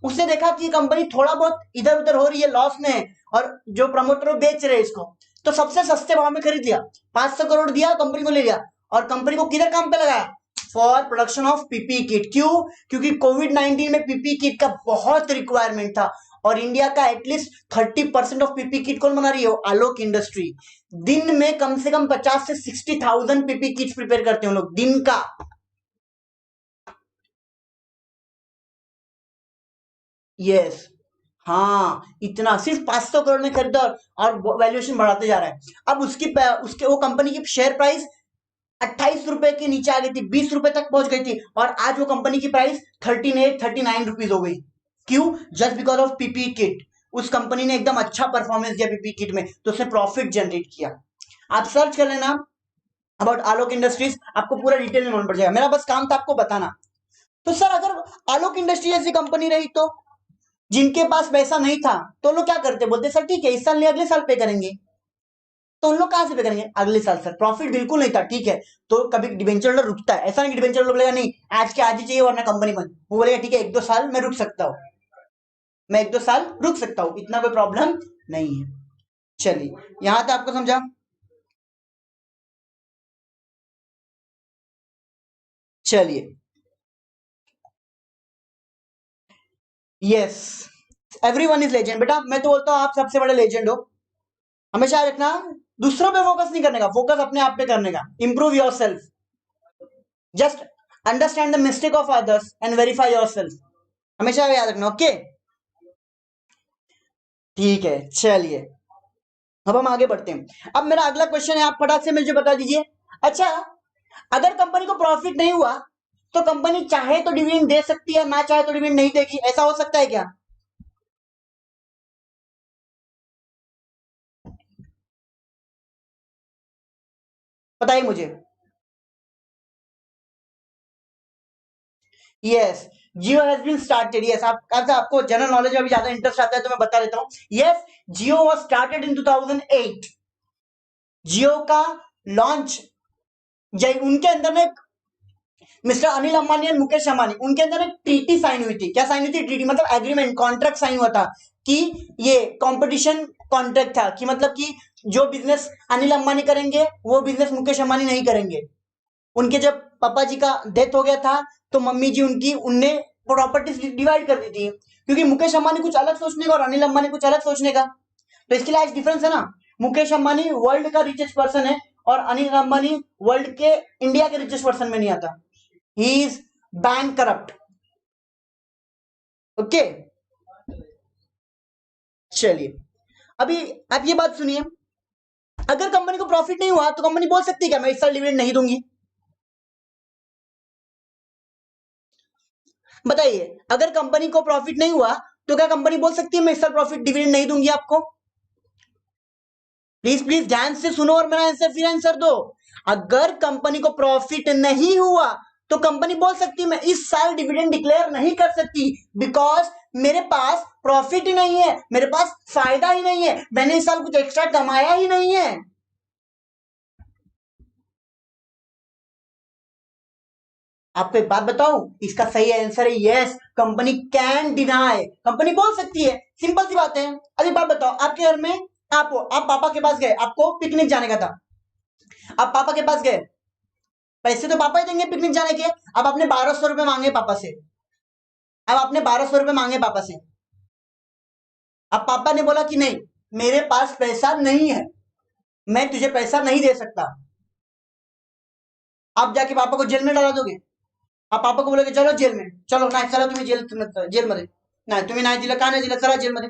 उसने देखा कि कंपनी थोड़ा बहुत इधर उधर हो रही है, लॉस में है, और जो प्रमोटर बेच रहे हैं इसको, तो सबसे सस्ते भाव में खरीद लिया, 500 करोड़ दिया, कंपनी को ले लिया। और कंपनी को किधर काम पे लगाया? For production of PPE kit. क्यों? क्योंकि कोविड-19 में पीपीई किट का बहुत रिक्वायरमेंट था, और इंडिया का एटलीस्ट 30% ऑफ पीपीई किट कौन बना रही है? आलोक इंडस्ट्री। दिन में कम से कम 50 से 60,000 पीपीई किट प्रिपेयर करते हैं लोग, दिन का। यस, हाँ, इतना सिर्फ 500 करोड़ में खरीदा, और वैल्यूएशन बढ़ाते जा रहा है। अब उसके वो कंपनी की शेयर प्राइस 28 रुपए के नीचे आ गई थी, 20 रुपए तक पहुंच गई थी, और आज वो कंपनी की प्राइस 38-39 रुपीज हो गई। क्यों? Just because of PPE kit. उस कंपनी ने एकदम अच्छा परफॉर्मेंस दिया पीपीई किट में, तो उसने प्रॉफिट जनरेट किया। आप सर्च कर लेना अबाउट आलोक इंडस्ट्रीज, आपको पूरा डिटेल में मालूम पड़ जाएगा। मेरा बस काम था आपको बताना। तो सर अगर आलोक इंडस्ट्री जैसी कंपनी रही तो, जिनके पास पैसा नहीं था, तो लोग क्या करते? बोलते सर ठीक है इस साल नहीं अगले साल पे करेंगे। तो उन लोग कहां से पे करेंगे? अगले साल। सर प्रॉफिट बिल्कुल नहीं था, ठीक है, तो कभी डिबेंचर होल्डर रुकता है? ऐसा नहीं कि डिबेंचर होल्डर बोलेगा नहीं आज के आज ही चाहिए वरना कंपनी बंद। वो बोलेगा ठीक है 1-2 साल मैं रुक सकता हूँ, मैं 1-2 साल रुक सकता हूँ, इतना कोई प्रॉब्लम नहीं है। चलिए, यहां तक आपको समझा? चलिए, यस, एवरीवन इज लेजेंड। बेटा मैं तो बोलता हूँ आप सबसे बड़े लेजेंड हो। हमेशा याद रखना, दूसरों पे फोकस नहीं करने का, फोकस अपने आप पे करने का। Improve your self, just understand the mistake of others and verify your self. हमेशा याद रखना, ओके? ठीक है, चलिए। अब हम आगे बढ़ते हैं। अब मेरा अगला क्वेश्चन है, आप फटाक से मुझे बता दीजिए। अच्छा, अगर कंपनी को प्रॉफिट नहीं हुआ तो कंपनी चाहे तो डिविडेंड दे सकती है, ना चाहे तो डिविडेंड नहीं देगी, ऐसा हो सकता है क्या? बताइए मुझे। Yes, Jio has been started. Yes, आपको जनरल नॉलेज में भी ज्यादा इंटरेस्ट आता है तो मैं बता देता हूं। Yes, Jio was started in 2008। जियो का लॉन्च, जय उनके अंदर में मिस्टर अनिल अंबानी और मुकेश अंबानी, उनके अंदर एक ट्रीटी साइन हुई थी। क्या साइन हुई थी? ट्रीटी मतलब एग्रीमेंट, कॉन्ट्रैक्ट साइन हुआ था कि ये कंपटीशन कॉन्ट्रैक्ट था, कि मतलब कि जो बिजनेस अनिल अंबानी करेंगे वो बिजनेस मुकेश अंबानी नहीं करेंगे। उनके जब पापा जी का डेथ हो गया था तो मम्मी जी उनकी, उनने प्रॉपर्टीज डिवाइड कर दी थी, क्योंकि मुकेश अंबानी कुछ अलग सोचने का और अनिल अंबानी कुछ अलग सोचने का। तो इसके लिए आज डिफरेंस है ना। मुकेश अंबानी वर्ल्ड का रिचेस्ट पर्सन है और अनिल अंबानी वर्ल्ड के, इंडिया के रिचेस्ट पर्सन में नहीं आता। He is bank corrupt. Okay, चलिए अभी आप ये बात सुनिए। अगर कंपनी को प्रॉफिट नहीं हुआ तो कंपनी बोल सकती है क्या मैं इस साल डिविडेंड नहीं दूंगी? बताइए, अगर कंपनी को प्रॉफिट नहीं हुआ तो क्या कंपनी बोल सकती है मैं इस साल प्रॉफिट डिविडेंड नहीं दूंगी आपको? प्लीज प्लीज ध्यान से सुनो और मेरा आंसर फिर आंसर दो। अगर कंपनी को प्रॉफिट नहीं हुआ तो कंपनी बोल सकती है मैं इस साल डिविडेंड डिक्लेयर नहीं कर सकती, बिकॉज मेरे पास प्रॉफिट ही नहीं है, मेरे पास फायदा ही नहीं है, मैंने इस साल कुछ एक्स्ट्रा कमाया ही नहीं है। आपको एक बात बताऊं, इसका सही आंसर है yes, company can deny. Company बोल सकती है, सिंपल सी बात है। अभी बात बताओ, आपके घर में आप पापा के पास गए, आपको पिकनिक जाने का था, आप पापा के पास गए, पैसे तो पापा ही देंगे पिकनिक जाने के। अब आपने 1200 रुपए मांगे पापा से, अब आपने 1200 रुपए मांगे पापा से। अब पापा ने बोला कि नहीं, मेरे पास पैसा नहीं है, मैं तुझे पैसा नहीं दे सकता। आप जाके पापा को जेल में डाला दोगे? आप पापा को बोलोगे चलो जेल में, चलो ना चला तुम्हें जेल मध्ये, नाही तुम्ही नाही दिलं, का नाही दिलं, चला जेल मध्ये,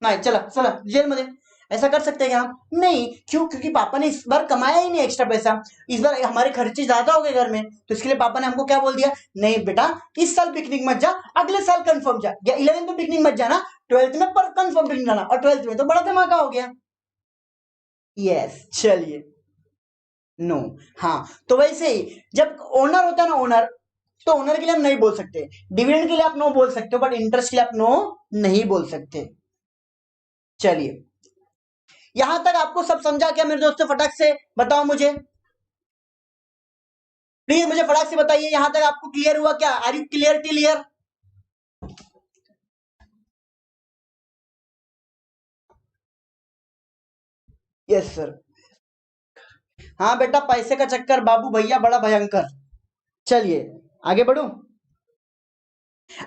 नहीं चला चला जेल मध्ये। ऐसा कर सकते हैं क्या हम? नहीं। क्यों? क्योंकि पापा ने इस बार कमाया ही नहीं एक्स्ट्रा पैसा, इस बार हमारे खर्चे ज्यादा हो गए घर में, तो इसके लिए पापा ने हमको क्या बोल दिया, नहीं बेटा इस साल पिकनिक मत जा, अगले साल कंफर्म जा, या 11th में पिकनिक मत जाना, 12th में पर कंफर्म पिकनिक जाना, और 12th में तो बड़ा धमाका हो गया। यस, चलिए नो। हाँ, तो वैसे ही जब ओनर होता है ना, ओनर, तो ओनर के लिए हम नहीं बोल सकते, डिविडेंड के लिए आप नो बोल सकते हो, बट इंटरेस्ट के लिए आप नो नहीं बोल सकते। चलिए, यहां तक आपको सब समझा क्या मेरे दोस्तों? फटाक से बताओ मुझे, प्लीज मुझे फटाक से बताइए, यहां तक आपको क्लियर हुआ क्या? Are you clear till here? Yes sir. हाँ बेटा, पैसे का चक्कर बाबू भैया बड़ा भयंकर। चलिए आगे बढ़ू।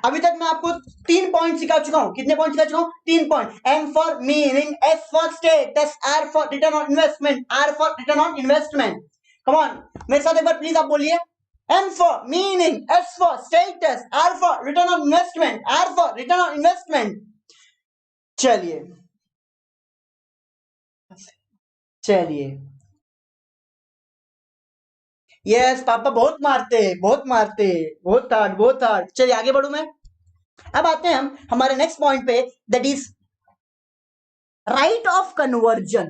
अभी तक मैं आपको 3 पॉइंट सिखा चुका हूं। कितने पॉइंट सिखा चुका हूं? 3 point. M for meaning, S for status, R for return on investment, R for return on investment. Come on, मेरे साथ एक बार प्लीज आप बोलिए। M for meaning, S for status, R for return on investment, R for return on investment. चलिए चलिए, yes papa बहुत मारते, बहुत मारते, बहुत हार्ड, बहुत हार्ड। चलिए आगे बढ़ू मैं। अब आते हैं हम हमारे नेक्स्ट पॉइंट पे, that is right of conversion.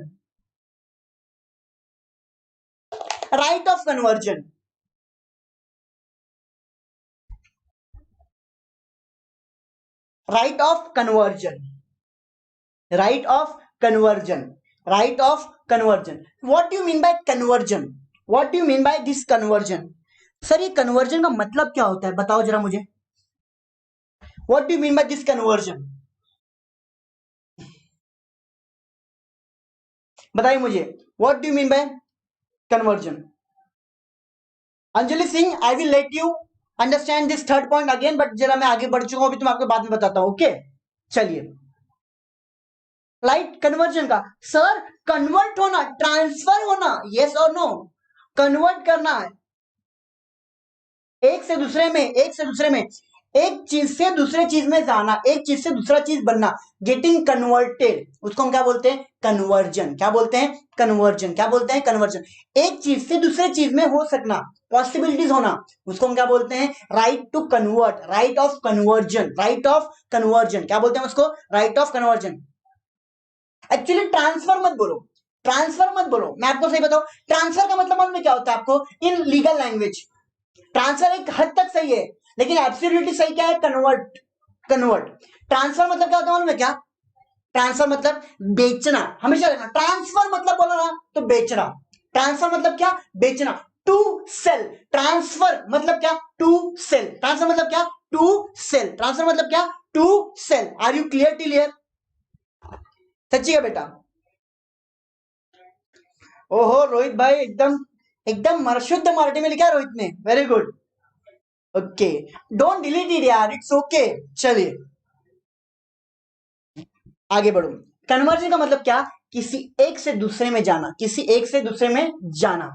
Right of conversion, right of conversion, right of conversion, right of conversion. What do you mean by conversion? What do you mean by this conversion? Sir ये conversion का मतलब क्या होता है, बताओ जरा मुझे। What do you mean by this conversion? बताइए मुझे, what do you mean by conversion? Anjali Singh, I will let you understand this third point again, but जरा मैं आगे बढ़ चुका हूं, अभी तुम आपको बाद में बताता हूं। ओके, चलिए। लाइट कन्वर्जन का सर, कन्वर्ट होना, ट्रांसफर होना, यस और नो, कन्वर्ट करना है एक से दूसरे में, एक से दूसरे में। एक चीज से दूसरे चीज में जाना, एक चीज से दूसरा चीज बनना, गेटिंग कन्वर्टेड, उसको हम क्या बोलते हैं? कन्वर्जन। क्या बोलते हैं? कन्वर्जन। क्या बोलते हैं? कन्वर्जन। एक चीज से दूसरे चीज में हो सकना, पॉसिबिलिटीज होना, उसको हम क्या बोलते हैं? Right to convert, right of conversion, right of conversion. क्या बोलते हैं उसको? Right of conversion. Actually transfer मत बोलो, ट्रांसफर मत बोलो, मैं आपको सही बताऊं, ट्रांसफर का मतलब मालूम है क्या होता है आपको? इन लीगल लैंग्वेज ट्रांसफर एक हद तक सही है, लेकिन एब्सोल्युटली सही क्या है? कन्वर्ट। कन्वर्ट। ट्रांसफर मतलब क्या होता है मालूम है क्या? ट्रांसफर मतलब बेचना। हमेशा देखना, ट्रांसफर मतलब बोलो ना तो बेचना। ट्रांसफर मतलब क्या? बेचना। To cell. ट्रांसफर मतलब क्या? To cell. ट्रांसफर मतलब क्या? To cell. ट्रांसफर मतलब क्या? To sale. Are you clear till here? सच्ची है बेटा? ओहो रोहित भाई, एकदम एकदम शुद्ध मराठी में लिखा है रोहित ने, very good. Okay, don't delete it यार, इट्स ओके। चलिए आगे बढ़ो। कन्वर्जन का मतलब क्या? किसी एक से दूसरे में जाना, किसी एक से दूसरे में जाना।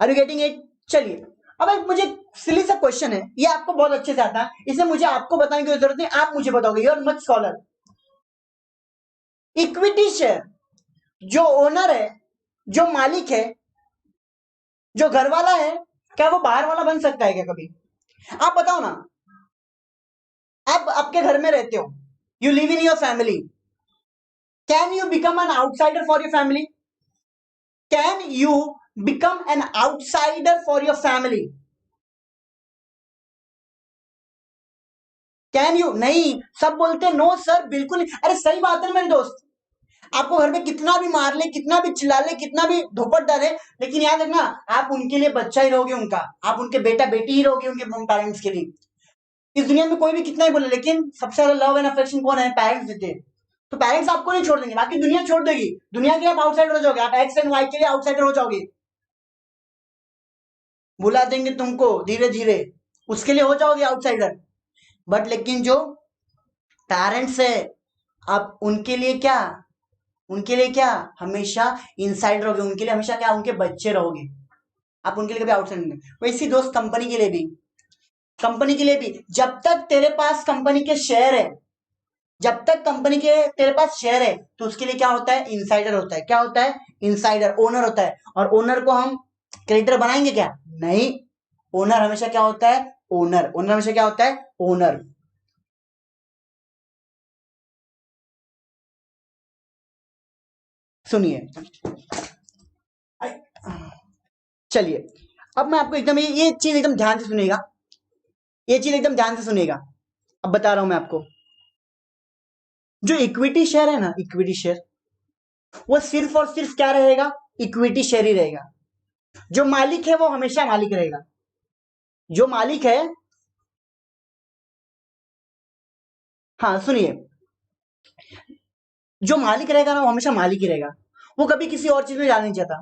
Are you getting it? चलिए, अब एक मुझे सिली सा क्वेश्चन है, ये आपको बहुत अच्छे से आता है, इसलिए मुझे आपको बताने की जरूरत नहीं, आप मुझे बताओगे, you are much scholar. Equity share, जो ओनर है, जो मालिक है, जो घर वाला है, क्या वो बाहर वाला बन सकता है क्या कभी? आप बताओ ना। आप आपके घर में रहते हो, you live in your family, can you become an outsider for your family? Can you become an outsider for your family? Can you? नहीं, सब बोलते हैं नो सर, बिल्कुल नहीं। अरे सही बात है मेरे दोस्त, आपको घर में कितना भी मार ले, कितना भी चिल्ला ले, कितना भी धोपट डाले, लेकिन याद रखना, आप उनके लिए बच्चा ही रहोगे उनका, आप उनके बेटा बेटी ही रहोगे उनके पेरेंट्स के लिए। इस दुनिया में कोई भी कितना ही बोले, लेकिन सबसे ज्यादा लव एंड अफेक्शन कौन है? पेरेंट्स देते हैं। तो पेरेंट्स आपको नहीं छोड़ देंगे, बाकी दुनिया छोड़ देगी, दुनिया के लिए आप आउटसाइडर हो जाओगे, आप एक्स एंड वाई के लिए आउटसाइडर हो जाओगे, बुला देंगे तुमको धीरे धीरे, उसके लिए हो जाओगे आउटसाइडर। बट लेकिन जो पेरेंट्स है, आप उनके लिए क्या? उनके लिए क्या? हमेशा इनसाइड रहोगे, उनके लिए हमेशा क्या? उनके बच्चे रहोगे, आप उनके लिए कभी आउटसाइड नहीं। वैसी दोस्त कंपनी के लिए भी, कंपनी के लिए भी, जब तक तेरे पास कंपनी के शेयर है, जब तक कंपनी के तेरे पास शेयर है, तो उसके लिए क्या होता है? इनसाइडर होता है। क्या होता है? इनसाइडर, ओनर होता है। और ओनर को हम क्रेडिटर बनाएंगे क्या? नहीं, ओनर हमेशा क्या होता है? ओनर। ओनर हमेशा क्या होता है? ओनर। सुनिए, चलिए, अब मैं आपको एकदम ये चीज एकदम ध्यान से सुनिएगा, ये चीज एकदम ध्यान से सुनिएगा। अब बता रहा हूं मैं आपको, जो इक्विटी शेयर है ना, इक्विटी शेयर, वो सिर्फ और सिर्फ क्या रहेगा? इक्विटी शेयर ही रहेगा। जो मालिक है वो हमेशा मालिक रहेगा, जो मालिक है। हाँ सुनिए, जो मालिक रहेगा ना वो हमेशा मालिक ही रहेगा, वो कभी किसी और चीज में जाना नहीं चाहता।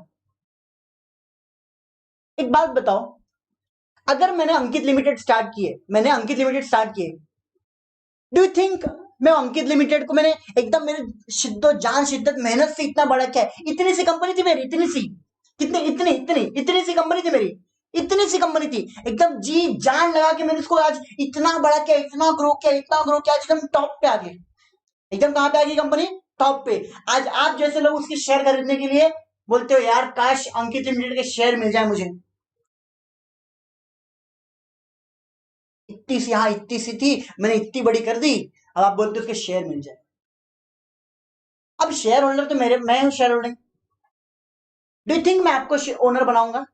एक बात बताओ, अगर मैंने अंकित लिमिटेड स्टार्ट किए, मैंने अंकित लिमिटेड स्टार्ट किए, डू यू थिंक मैं अंकित लिमिटेड को मैंने एकदम मेरे शिद्दत जान शिद्दत मेहनत से इतना बड़ा क्या है? इतनी सी कंपनी थी मेरी, इतनी सी, कितनी इतनी इतनी इतनी सी कंपनी थी मेरी, इतनी सी कंपनी थी, एकदम जी जान लगा के मैंने इसको आज इतना बड़ा किया, इतना ग्रो किया, इतना ग्रो किया, आज एकदम टॉप पे आ गए। एकदम कहां पे आ गई कंपनी? टॉप पे। आज आप जैसे लोग उसके शेयर खरीदने के लिए बोलते हो यार काश अंकित लिमिटेड के शेयर मिल जाए मुझे। इतनी सी, हाँ इतनी सी थी, मैंने इतनी बड़ी कर दी, अब आप बोलते हो उसके शेयर मिल जाए। अब शेयर होल्डर तो मेरे, मैं हूं share holder. Do you think मैं आपको ओनर बनाऊंगा?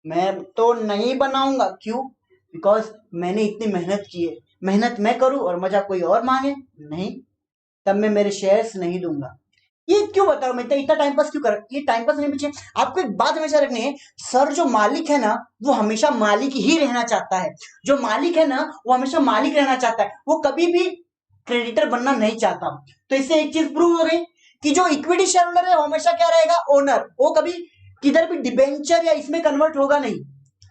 मैं तो नहीं बनाऊंगा। क्यों? बिकॉज मैंने इतनी मेहनत की है, मेहनत मैं करूं और मजा कोई और मांगे? नहीं, तब मैं मेरे शेयर्स नहीं दूंगा। ये क्यों बताओ, मैं इतना टाइम पास क्यों कर, ये टाइम पास नहीं पीछे। आपको एक बात हमेशा रखनी है, सर जो मालिक है ना वो हमेशा मालिक ही रहना चाहता है, जो मालिक है ना वो हमेशा मालिक रहना चाहता है, वो कभी भी क्रेडिटर बनना नहीं चाहता। तो इससे एक चीज प्रूव हो गई कि जो इक्विटी शेयर होल्डर है वो हमेशा क्या रहेगा? ओनर। वो कभी किधर भी डिबेंचर या इसमें कन्वर्ट होगा नहीं।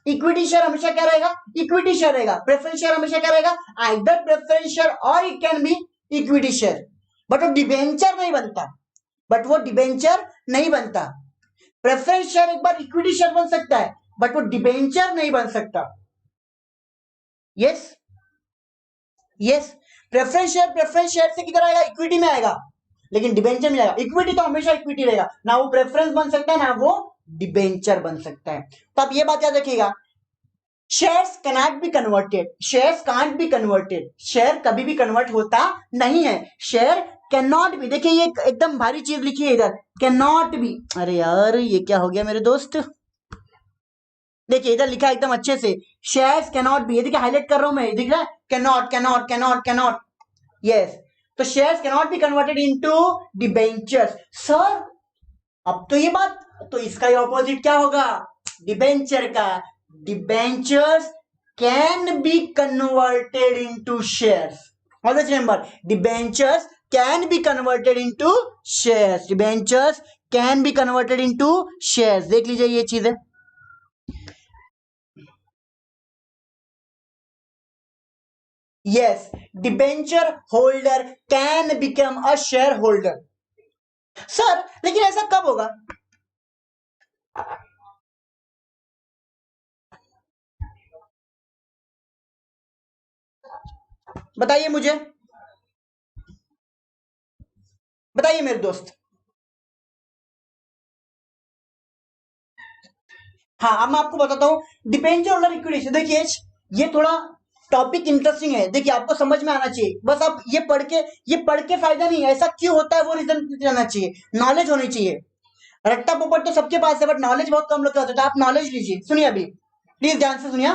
इक्विटी शेयर हमेशा क्या रहेगा? इक्विटी शेयर रहेगा। प्रेफरेंस शेयर हमेशा क्या रहेगा? आइदर प्रेफरेंस शेयर और it can be equity share. But वो डिबेंचर नहीं बनता, बट वो डिबेंचर नहीं बनता। प्रेफरेंस शेयर एक बार इक्विटी शेयर बन सकता है, बट वो डिबेंचर नहीं बन सकता। यस यस, प्रेफरेंस शेयर से किधर आएगा, इक्विटी में आएगा, लेकिन डिबेंचर में आएगा। इक्विटी तो हमेशा इक्विटी रहेगा, ना वो प्रेफरेंस बन सकता है ना वो डिबेंचर बन सकता है। तो आप ये बात याद रखिएगा, shares cannot be converted, shares can't be converted, share कभी भी कन्वर्ट होता नहीं है, शेयर कैन नॉट बी। देखिए ये एकदम भारी चीज लिखी है इधर, कैन नॉट बी। अरे यार ये क्या हो गया मेरे दोस्त, देखिए इधर लिखा है एकदम अच्छे से, शेयर्स कैन नॉट बी, ये देखिए हाईलाइट कर रहा हूं मैं, दिख रहा है, can not can not can not can not, yes. तो shares can not be converted into debentures. Sir अब तो ये बात, तो इसका ही ऑपोजिट क्या होगा, डिबेंचर का, debentures can be converted into shares. Always remember, debentures can be converted into shares, debentures can be converted into shares. देख लीजिए ये चीज है, yes, debenture holder can become a share holder. Sir लेकिन ऐसा कब होगा, बताइए मुझे, बताइए मेरे दोस्त। हाँ अब मैं आपको बताता हूं, डिबेंचर होल्डर इक्विटी। देखिए ये थोड़ा टॉपिक इंटरेस्टिंग है, देखिए आपको समझ में आना चाहिए, बस आप ये पढ़ के फायदा नहीं है, ऐसा क्यों होता है वो रीजन जानना चाहिए, नॉलेज होनी चाहिए। रट्टा पोपट तो सबके पास है, बट नॉलेज बहुत कम लोग के पास है, तो आप नॉलेज लीजिए, सुनिए अभी प्लीज ध्यान से सुनिए।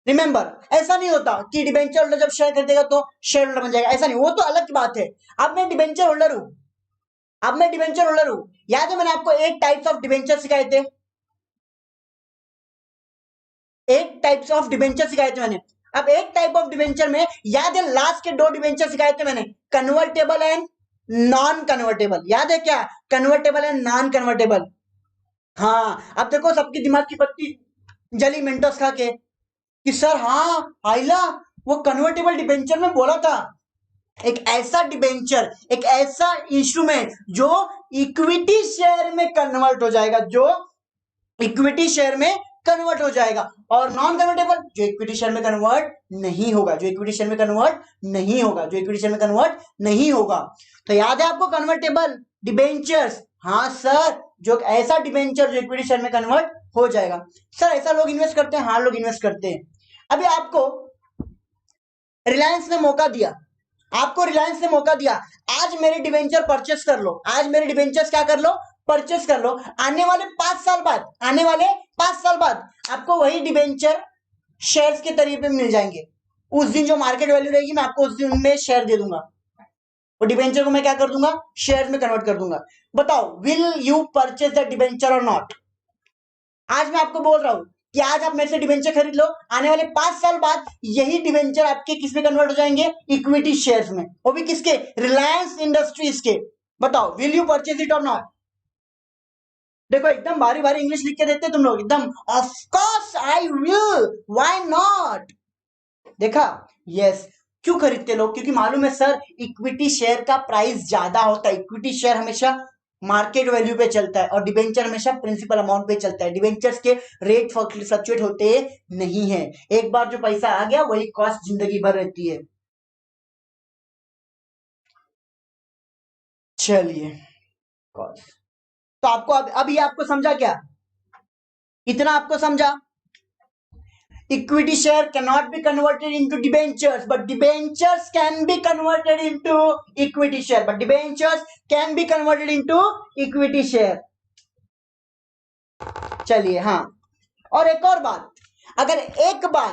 रिमेंबर ऐसा नहीं होता कि डिबेंचर होल्डर जब शेयर खरीदेगा तो शेयर होल्डर बन जाएगा, ऐसा नहीं, वो तो अलग की बात है। अब मैं डिबेंचर होल्डर हूं, अब मैं डिबेंचर होल्डर हूं, याद है मैंने आपको एक टाइप्स ऑफ डिबेंचर सिखाए थे, एक टाइप्स ऑफ डिबेंचर सिखाए थे मैंने। अब एक टाइप ऑफ डिबेंचर में याद है लास्ट के दो डिबेंचर सिखाए थे मैंने, कन्वर्टेबल एंड नॉन कन्वर्टेबल, याद है क्या, कन्वर्टेबल एंड नॉन कन्वर्टेबल। हाँ अब देखो सबकी दिमाग की बत्ती जली मिनटोस खा के, कि सर हाँ आइला वो कन्वर्टेबल डिबेंचर में बोला था, एक ऐसा डिबेंचर, एक ऐसा इंस्ट्रूमेंट जो इक्विटी शेयर में कन्वर्ट हो जाएगा, जो इक्विटी शेयर में कन्वर्ट हो जाएगा, और नॉन कन्वर्टेबल जो इक्विटी शेयर में कन्वर्ट नहीं होगा, जो इक्विटी शेयर में कन्वर्ट नहीं होगा, जो इक्विटी शेयर में कन्वर्ट नहीं होगा। तो याद है आपको कन्वर्टेबल डिबेंचर्स, हाँ सर जो ऐसा डिबेंचर जो इक्विटी शेयर में कन्वर्ट हो जाएगा। सर ऐसा लोग इन्वेस्ट करते हैं, हाँ लोग इन्वेस्ट करते हैं। अभी आपको रिलायंस ने मौका दिया, आपको रिलायंस ने मौका दिया, आज मेरे डिबेंचर परचेस कर लो, आज मेरे डिबेंचर्स क्या कर लो, परचेस कर लो, आने वाले 5 साल बाद, आने वाले 5 साल बाद आपको वही डिबेंचर शेयर्स के तरीके पे मिल जाएंगे, उस दिन जो मार्केट वैल्यू रहेगी मैं आपको उस दिन में शेयर दे दूंगा, वो डिबेंचर को मैं क्या कर दूंगा, शेयर में कन्वर्ट कर दूंगा। बताओ will you purchase the debenture और नॉट। आज मैं आपको बोल रहा हूं कि आज आप मेरे से डिबेंचर खरीद लो, आने वाले 5 साल बाद यही डिबेंचर आपके किस में कन्वर्ट हो जाएंगे, इक्विटी शेयर्स में, वो भी किसके, रिलायंस इंडस्ट्रीज के। बताओ विल यू परचेज इट और नॉट। देखो एकदम बारी बारी इंग्लिश लिख के देते तुम लोग, एकदम of course I will, why not. देखा, यस क्यों खरीदते लोग, क्योंकि मालूम है सर इक्विटी शेयर का प्राइस ज्यादा होता है, इक्विटी शेयर हमेशा मार्केट वैल्यू पे चलता है और डिबेंचर हमेशा प्रिंसिपल अमाउंट पे चलता है, डिबेंचर्स के रेट फ्लक्चुएट होते नहीं है, एक बार जो पैसा आ गया वही कॉस्ट जिंदगी भर रहती है। चलिए तो आपको अब ये आपको समझा क्या, इतना आपको समझा, equity share cannot be converted into debentures, but debentures can be converted into equity share, but debentures can be converted into equity share। चलिए हाँ, और एक और बात, अगर एक बार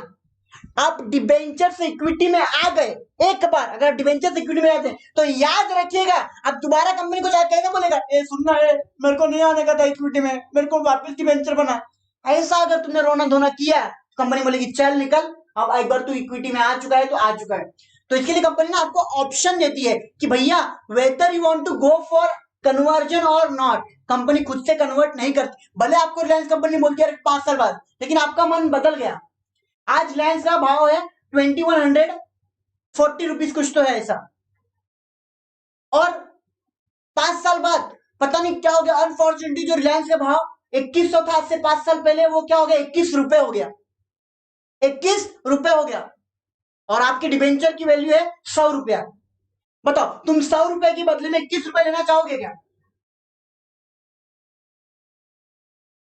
आप डिबेंचर से इक्विटी में आ गए, एक बार अगर डिबेंचर से इक्विटी में आते हैं तो याद रखिएगा आप दोबारा कंपनी को जाकर कैसे बोलेगा, ए सुनना है मेरे को नहीं आने का था इक्विटी में, मेरे को वापस डिबेंचर बना। ऐसा अगर तुमने रोना धोना किया, कंपनी बोलेगी चल निकल, अब एक बार तू इक्विटी में आ चुका है तो आ चुका है। तो इसके लिए कंपनी ना आपको ऑप्शन देती है कि भैया whether you want to go for conversion और नॉट। कंपनी खुद से कन्वर्ट नहीं करती, भले आपको रिलायंस कंपनी बोलती है 5 साल बाद, लेकिन आपका मन बदल गया, आज रिलायंस का भाव है 2140 रुपीज कुछ तो है ऐसा, और 5 साल बाद पता नहीं क्या हो गया, अनफॉर्चुनेटली जो रिलायंस का भाव 2100 था आज से 5 साल पहले, वो क्या हो गया 21 रुपए हो गया, 21 रुपए हो गया और आपके डिबेंचर की वैल्यू है 100 रुपया। बताओ तुम 100 रुपए के बदले में 21 रुपए लेना चाहोगे क्या?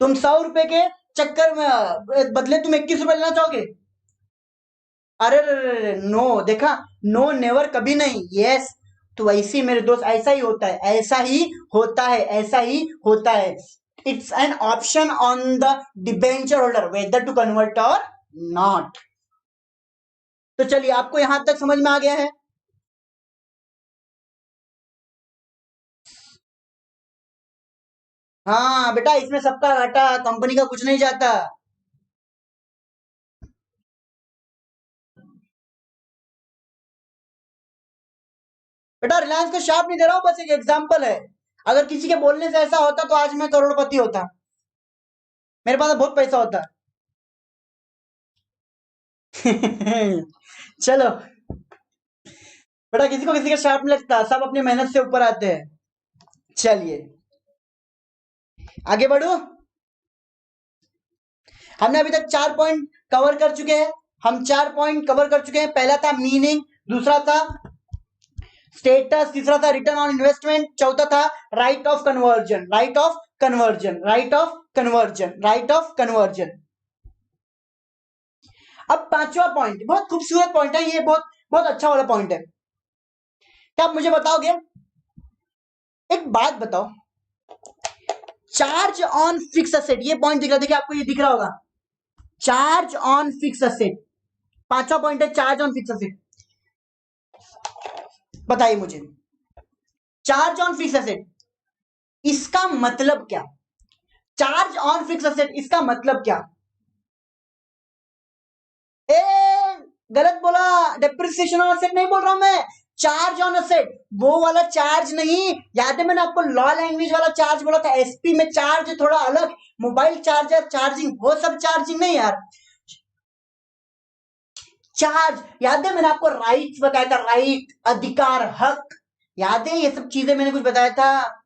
तुम 100 रुपए के चक्कर में बदले तुम 21 रुपए लेना चाहोगे? अरे नो, देखा, नो नेवर, कभी नहीं, यस। तो ऐसे मेरे दोस्त ऐसा ही होता है, ऐसा ही होता है, ऐसा ही होता है। It's an option on the debenture holder whether to convert और नॉट। तो चलिए, आपको यहां तक समझ में आ गया है? हाँ बेटा, इसमें सबका घाटा, कंपनी का कुछ नहीं जाता। बेटा रिलायंस को शाप नहीं दे रहा हूं, बस एक एग्जांपल है। अगर किसी के बोलने से ऐसा होता तो आज मैं करोड़पति होता, मेरे पास बहुत पैसा होता। चलो बेटा, किसी को किसी का शाप नहीं लगता, सब अपनी मेहनत से ऊपर आते हैं। चलिए आगे बढ़ो। हमने अभी तक 4 पॉइंट कवर कर चुके हैं। हम 4 पॉइंट कवर कर चुके हैं। पहला था मीनिंग, दूसरा था स्टेटस, तीसरा था रिटर्न ऑन इन्वेस्टमेंट, चौथा था right of conversion, right of conversion, right of conversion, right of conversion. अब पांचवा पॉइंट बहुत खूबसूरत पॉइंट है, ये बहुत बहुत अच्छा वाला पॉइंट है। क्या आप मुझे बताओगे, एक बात बताओ, चार्ज ऑन फिक्स असेट, ये पॉइंट दिख रहा, देखिए आपको ये दिख रहा होगा, चार्ज ऑन फिक्स असेट, पांचवा पॉइंट है चार्ज ऑन फिक्स असेट। बताइए मुझे, चार्ज ऑन फिक्स असेट इसका मतलब क्या? चार्ज ऑन फिक्स असेट इसका मतलब क्या? ए, गलत बोला, डेप्रिसिएशन ऑन असेट नहीं बोल रहा हूं मैं, चार्ज ऑन असेट, वो वाला चार्ज नहीं। याद है मैंने आपको लॉ लैंग्वेज वाला चार्ज बोला था, एसपी में चार्ज थोड़ा अलग, मोबाइल चार्जर चार्जिंग वो सब चार्जिंग नहीं यार। चार्ज, याद है मैंने आपको राइट्स बताया था, राइट, अधिकार, हक, याद है ये सब चीजें मैंने कुछ बताया था,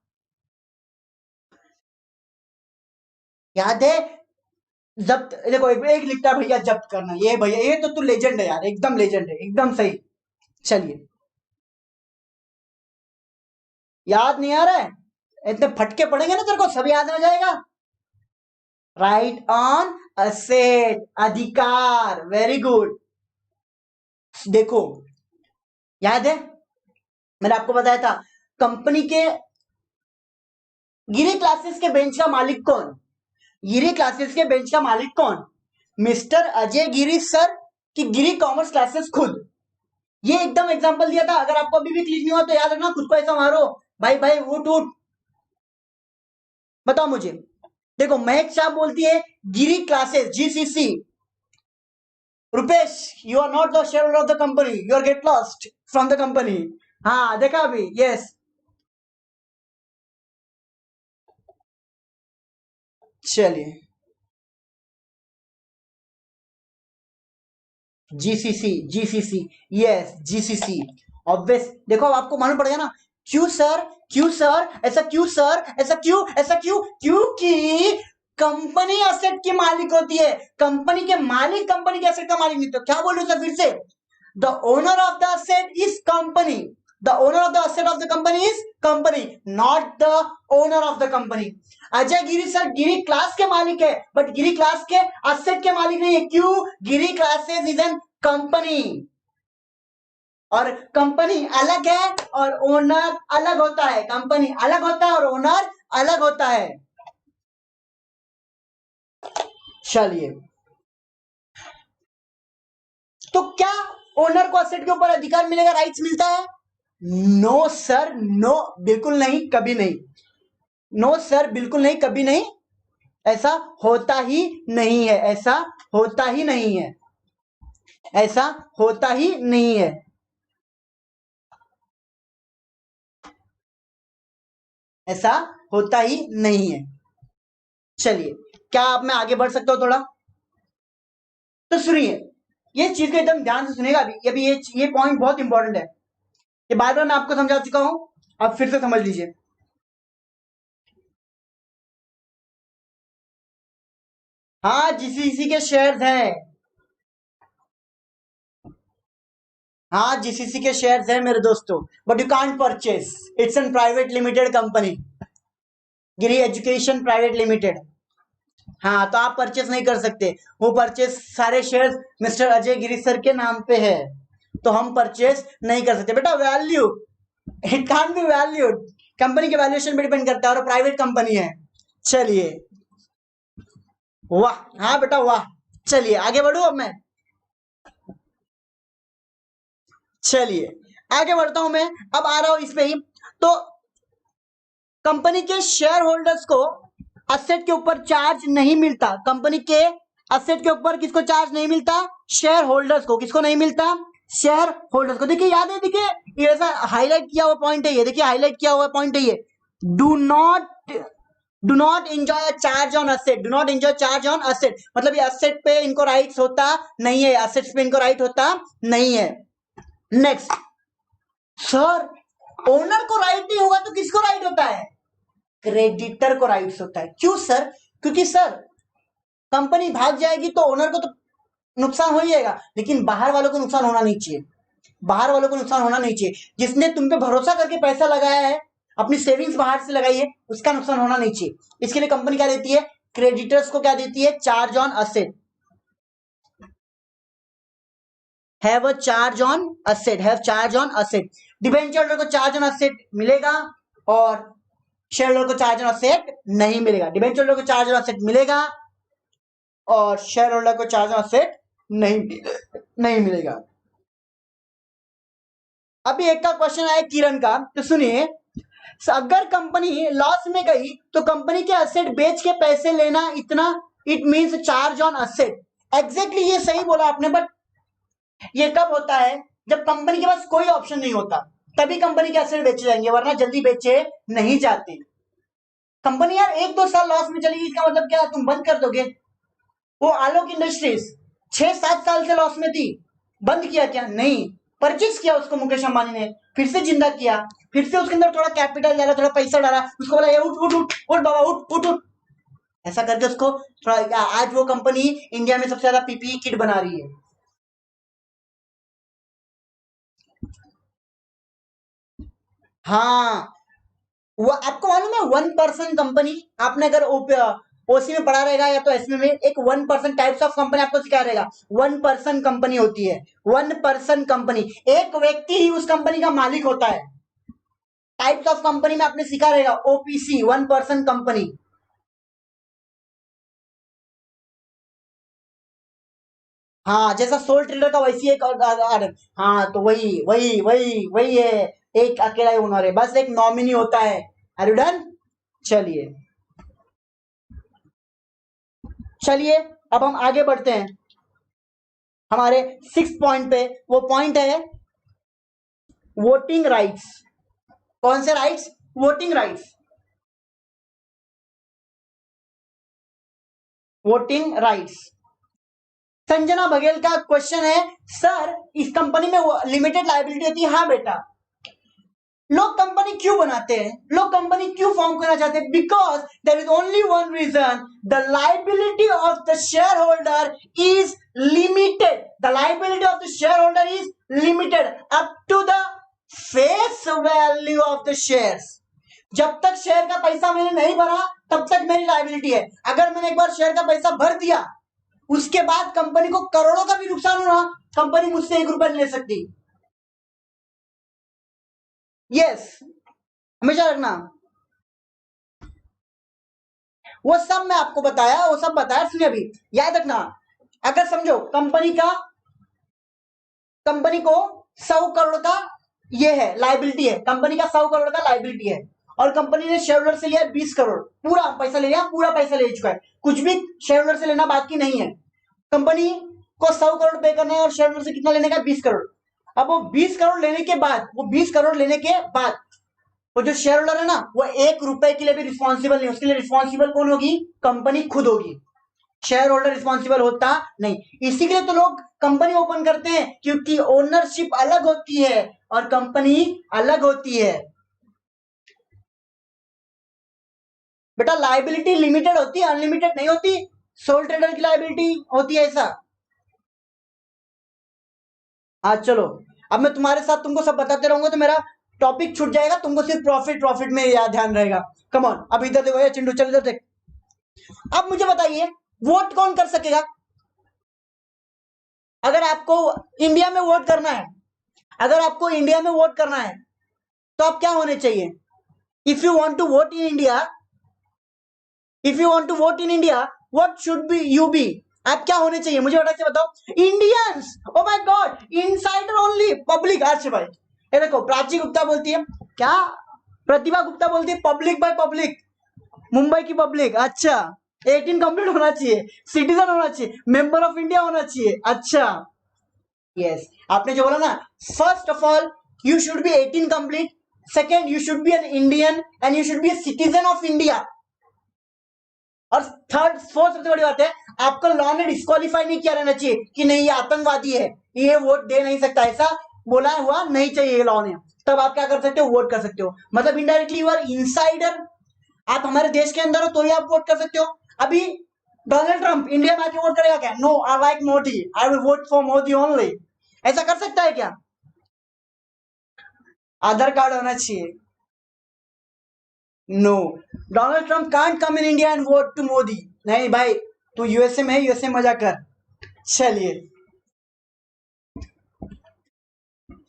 याद है? जब्त, देखो एक लिखता है भैया जब्त करना, ये भैया ये तो तू लेजेंड है यार, एकदम लेजेंड है, एकदम सही। चलिए, याद नहीं आ रहा है? इतने फटके पड़ेंगे ना तेरे को सब याद आ जाएगा। राइट ऑन असेट, अधिकार, वेरी गुड। देखो, याद है मैंने आपको बताया था, कंपनी के गिरी क्लासेस के बेंच का मालिक कौन? गिरी क्लासेस के बेंच का मालिक कौन? मिस्टर अजय गिरी सर की गिरी कॉमर्स क्लासेस खुद। ये एकदम एग्जांपल दिया था, अगर आपको अभी भी क्लिक नहीं हुआ तो याद रखना, खुद को ऐसा मारो, भाई भाई उठ उठ। बताओ मुझे, देखो महक शाह बोलती है Giri classes GCC, Rupesh you are not the share holder of the company, you are get lost from the company. हाँ देखा अभी, यस। चलिए, GCC, GCC, yes GCC, obvious. देखो अब आपको मालूम पड़ेगा ना, क्यों सर, क्यों सर, ऐसा क्यों सर, ऐसा क्यों, ऐसा क्यों? क्योंकि कंपनी एसेट की मालिक होती है, कंपनी के मालिक कंपनी के एसेट का मालिक नहीं। तो क्या बोल रहे हो सर फिर से? The owner of the asset is company, the owner of the asset of the company is company, not the owner of the company. Ajay Giri sir Giri class के मालिक है, बट गिरी क्लास के asset के मालिक नहीं है। क्यों? गिरी classes is an company, और कंपनी अलग है और ओनर अलग होता है, कंपनी अलग होता है और ओनर अलग होता है। चलिए, तो क्या ओनर को असेट के ऊपर अधिकार मिलेगा, राइट्स मिलता है? नो सर, नो, बिल्कुल नहीं, कभी नहीं। नो सर, बिल्कुल नहीं, कभी नहीं, ऐसा होता ही नहीं है, ऐसा होता ही नहीं है, ऐसा होता ही नहीं है, ऐसा होता ही नहीं है। चलिए, क्या आप मैं आगे बढ़ सकता हूं थोड़ा? तो सुनिए, ये चीज को एकदम ध्यान से सुनिएगा, अभी ये पॉइंट बहुत इंपॉर्टेंट है, ये बार बार मैं आपको समझा चुका हूं, अब फिर से समझ लीजिए। हाँ जीसीसी के शेयर्स हैं, हाँ, जीसीसी के शेयर्स है मेरे दोस्तों, but you can't purchase, it's an private limited company, Giri education private limited. हाँ, तो आप परचेस नहीं कर सकते, वो परचेस सारे शेयर्स मिस्टर अजय गिरी सर के नाम पे है, तो हम परचेस नहीं कर सकते बेटा। Value, it can't be valued, company के वैल्यूएशन पे डिपेंड करता है, और प्राइवेट कंपनी है। चलिए, वाह, हाँ बेटा वाह। चलिए आगे बढ़ू अब मैं, चलिए आगे बढ़ता हूं मैं, अब आ रहा हूं इस पे ही। तो कंपनी के शेयर होल्डर्स को असेट के ऊपर चार्ज नहीं मिलता, कंपनी के असेट के ऊपर किसको चार्ज नहीं मिलता? शेयर होल्डर्स को। किसको नहीं मिलता? शेयर होल्डर्स को। देखिए याद है, देखिए ये ऐसा हाईलाइट किया हुआ पॉइंट है ये, देखिए हाईलाइट किया हुआ पॉइंट है ये, do not enjoy charge on asset, do not enjoy charge on asset, मतलब ये असेट पे इनको राइट्स होता नहीं है, असेट्स पे इनको राइट होता नहीं है। नेक्स्ट, सर ओनर को राइट नहीं होगा तो किसको राइट होता है? क्रेडिटर को राइट्स होता है। क्यों सर? क्योंकि सर कंपनी भाग जाएगी तो ओनर को तो नुकसान हो ही जाएगा, लेकिन बाहर वालों को नुकसान होना नहीं चाहिए, बाहर वालों को नुकसान होना नहीं चाहिए। जिसने तुम पे भरोसा करके पैसा लगाया है, अपनी सेविंग्स बाहर से लगाई है, उसका नुकसान होना नहीं चाहिए। इसके लिए कंपनी क्या देती है? क्रेडिटर्स को क्या देती है? Charge on asset, have a charge on asset, have charge on asset. Debenture holder को चार्ज ऑन असेट मिलेगा और शेयर होल्डर को चार्ज ऑन असेट नहीं मिलेगा। डिबेंचर होल्डर को चार्ज ऑन असेट मिलेगा और शेयर होल्डर को चार्ज ऑन असेट नहीं मिलेगा। अभी एक का क्वेश्चन आया किरण का, तो सुनिए, अगर कंपनी लॉस में गई तो कंपनी के असेट बेच के पैसे लेना, इतना it means charge on asset. Exactly ये सही बोला आपने, बट ये कब होता है? जब कंपनी के पास कोई ऑप्शन नहीं होता, तभी कंपनी के एसेट बेचे जाएंगे, वरना जल्दी बेचे नहीं जाते। कंपनी यार 1-2 साल लॉस में चली गई, इसका मतलब क्या तुम बंद कर दोगे? वो आलोक इंडस्ट्रीज 6-7 साल से लॉस में थी, बंद किया क्या? नहीं, परचेज किया उसको मुकेश अंबानी ने, फिर से जिंदा किया, फिर से उसके अंदर थोड़ा कैपिटल डाला, थोड़ा पैसा डाला, उसको बोला ये उठ उठ उठ उठ बाबा उठ उठ उठ, ऐसा करके उसको थोड़ा, आज वो कंपनी इंडिया में सबसे ज्यादा पीपीई किट बना रही है। हाँ, वो आपको मालूम है 1% कंपनी, आपने अगर ओसी में पढ़ा रहेगा या तो एसमे में, एक 1% टाइप्स ऑफ कंपनी आपको सिखाया रहेगा। 1% कंपनी होती है, 1% कंपनी, एक व्यक्ति ही उस कंपनी का मालिक होता है। टाइप्स ऑफ कंपनी में आपने सिखा रहेगा ओपीसी, 1% कंपनी। हाँ, जैसा सोल ट्रेडर का वैसी एक हाँ, तो वही वही वही वही है, एक अकेला ही ओनर है, बस एक नॉमिनी होता है। Are you done? चलिए, चलिए अब हम आगे बढ़ते हैं हमारे 6 पॉइंट पे। वो पॉइंट है वोटिंग राइट्स। कौन से rights? Voting rights, voting rights. Sanjana Baghel का क्वेश्चन है, सर इस कंपनी में लिमिटेड लाइबिलिटी होती है? हाँ बेटा। लोग कंपनी क्यों बनाते हैं, लोग कंपनी क्यों फॉर्म करना चाहते हैं? Because there is only one reason, the liability of the share holder is limited, the liability of the share holder is limited up to the face value of the shares. जब तक share का पैसा मैंने नहीं भरा तब तक मेरी लाइबिलिटी है। अगर मैंने एक बार शेयर का पैसा भर दिया, उसके बाद कंपनी को करोड़ों का भी नुकसान हुआ, कंपनी मुझसे 1 रुपया नहीं ले सकती। यस, हमेशा रखना। वो सब मैं आपको बताया, वो सब बताया, सुनिए अभी याद रखना। अगर समझो कंपनी को 100 करोड़ का ये है लाइबिलिटी है, कंपनी का 100 करोड़ का लाइबिलिटी है, और कंपनी ने शेयर होल्डर से लिया 20 करोड़, पूरा पैसा ले लिया, पूरा पैसा ले चुका है, कुछ भी शेयर होल्डर से लेना बाकी नहीं है। कंपनी को 100 करोड़ पे करना है और शेयर होल्डर से कितना लेने का? 20 करोड़। अब वो 20 करोड़ लेने के बाद, वो 20 करोड़ लेने के बाद वो जो शेयर होल्डर है ना, वो 1 रुपए के लिए भी रिस्पॉन्सिबल नहीं, उसके लिए रिस्पॉन्सिबल कौन होगी? कंपनी खुद होगी, शेयर होल्डर रिस्पॉन्सिबल होता नहीं। इसी के लिए तो लोग कंपनी ओपन करते हैं, क्योंकि ओनरशिप अलग होती है और कंपनी अलग होती है। बेटा लाइबिलिटी लिमिटेड होती है, अनलिमिटेड नहीं होती। सोल ट्रेडर की लाइबिलिटी होती है ऐसा। आज चलो अब मैं तुम्हारे साथ तुमको सब बताते रहूंगा तो मेरा टॉपिक छूट जाएगा, तुमको सिर्फ प्रॉफिट प्रॉफिट में याद ध्यान रहेगा। कम ऑन, अब इधर देखो ये चिंटू, चल इधर देख। अब मुझे बताइए वोट कौन कर सकेगा? अगर आपको इंडिया में वोट करना है, अगर आपको इंडिया में वोट करना है तो आप क्या होने चाहिए? If you want to vote in India, if you want to vote in India, what should be you be? आप क्या होने चाहिए मुझे फटाक से बताओ। Indians, oh my god, insider only, public. अच्छा भाई, ये देखो प्राची गुप्ता बोलती है क्या, प्रतिभा गुप्ता बोलती है पब्लिक बाय पब्लिक, मुंबई की पब्लिक। अच्छा, 18 कंप्लीट होना चाहिए, सिटीजन होना चाहिए, मेंबर ऑफ इंडिया होना चाहिए। अच्छा यस, आपने जो बोला ना, first of all you should be 18 complete, second you should be an Indian and you should be a citizen of India, और थर्ड फोर्थ सबसे बड़ी बात है, आपको लॉ ने डिस्क्वालीफाई नहीं किया रहना चाहिए कि नहीं ये आतंकवादी है, ये वोट दे नहीं सकता, ऐसा बोला हुआ नहीं चाहिए लॉ ने। तब आप क्या कर सकते हो? वोट कर सकते हो। मतलब इनडायरेक्टली यू आर इनसाइडर, आप हमारे देश के अंदर हो तो ही आप वोट कर सकते हो। अभी डोनाल्ड ट्रंप इंडिया में आके वोट करेगा क्या? No, I like Modi, I will vote for Modi only, ऐसा कर सकता है क्या? आधार कार्ड होना चाहिए। No, Donald Trump can't come in India and vote to Modi. नहीं भाई, तू यूएसए में है, यूएसए मजा कर। चलिए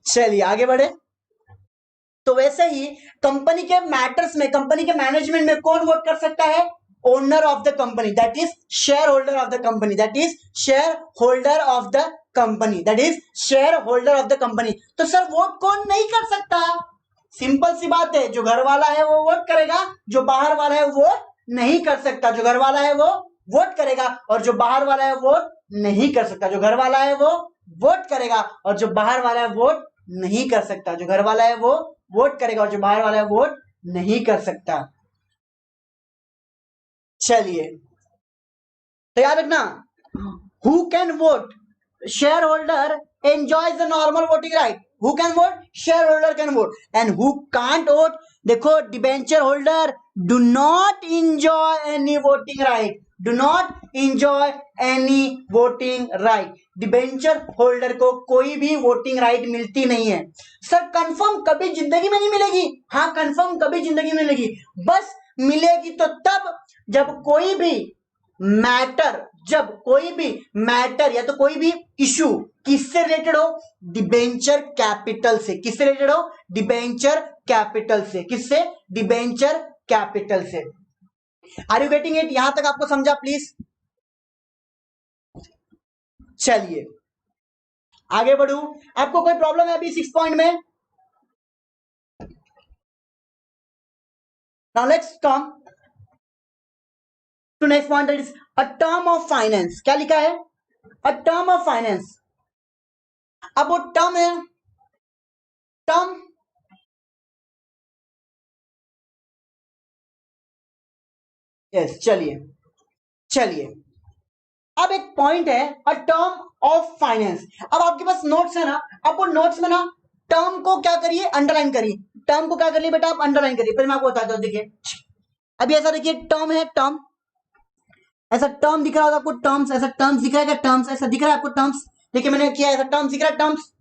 चलिए आगे बढ़े। तो वैसे ही कंपनी के मैटर्स में, कंपनी के मैनेजमेंट में कौन वोट कर सकता है? Owner of the company, that is share holder of the company, that is share holder of the company, that is share holder of the company. तो सर वोट कौन नहीं कर सकता? सिंपल सी बात है, जो घर वाला है वो वोट करेगा, जो बाहर वाला है वो नहीं कर सकता। जो घर वाला है वो वोट करेगा और जो बाहर वाला है वोट नहीं कर सकता। जो घर वाला है वो वोट करेगा और जो बाहर वाला है वोट नहीं कर सकता। जो घर वाला है वो वोट करेगा और जो बाहर वाला है वोट नहीं कर सकता। चलिए तो याद रखना, who can vote? Share holder enjoys the normal voting right. Who can vote? Share holder can vote. And who can't vote? देखो, debenture holder do not enjoy any voting right, do not enjoy any voting right. Debenture holder को कोई भी voting right मिलती नहीं है। Sir confirm कभी जिंदगी में नहीं मिलेगी? हाँ कंफर्म कभी जिंदगी में मिलेगी, बस मिलेगी तो तब जब कोई भी मैटर, जब कोई भी मैटर या तो कोई भी इशू किससे रिलेटेड हो? डिबेंचर कैपिटल से। किससे रिलेटेड हो? डिबेंचर कैपिटल से। किससे? डिबेंचर कैपिटल से। Are you getting it? यहां तक आपको समझा प्लीज? चलिए आगे बढ़ू। आपको कोई प्रॉब्लम है अभी 6 पॉइंट में? Now let's come to next point, that is a term of finance. क्या लिखा है? A term of finance. अब वो टर्म है, टर्म यस, चलिए चलिए। अब एक पॉइंट है अ टर्म ऑफ फाइनेंस। अब आपके पास नोट्स है ना, अब वो नोट्स में ना टर्म को क्या करिए? अंडरलाइन करिए। टर्म को क्या करिए बेटा? आप अंडरलाइन करिए। पहले मैं आपको बताता हूं, देखिए अभी ऐसा देखिए, टर्म है, टर्म ऐसा टर्म दिख रहा होगा आपको, टर्म्स, ऐसा टर्म्स दिख रहा है क्या? टर्म्स ऐसा दिख रहा है आपको? टर्म्स देखिए मैंने किया, ऐसा टर्म्स दिख रहा है, टर्म्स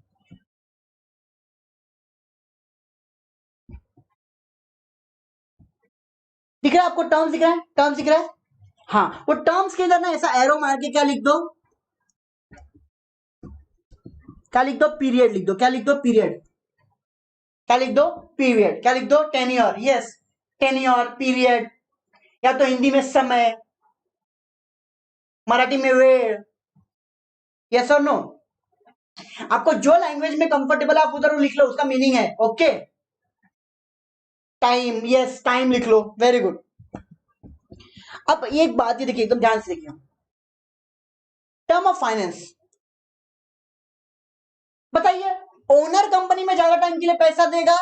दिख रहा है आपको? टर्म्स दिख रहा है? टर्म्स दिख रहा है? हाँ, वो टर्म्स के इधर ना ऐसा एरो मार के क्या लिख दो? क्या लिख दो? पीरियड लिख दो। क्या लिख दो? पीरियड। क्या लिख दो? पीरियड। क्या लिख दो? टेन्योर। यस, टेन्योर, पीरियड, या तो हिंदी में समय, मराठी में वेळ। यस और नो? आपको जो लैंग्वेज में कंफर्टेबल आप उधर लिख लो, उसका मीनिंग है। ओके, टाइम, यस टाइम लिख लो, वेरी गुड। अब एक बात ये देखिए, एकदम ध्यान से देखिए, टर्म ऑफ फाइनेंस। बताइए, ओनर कंपनी में ज्यादा टाइम के लिए पैसा देगा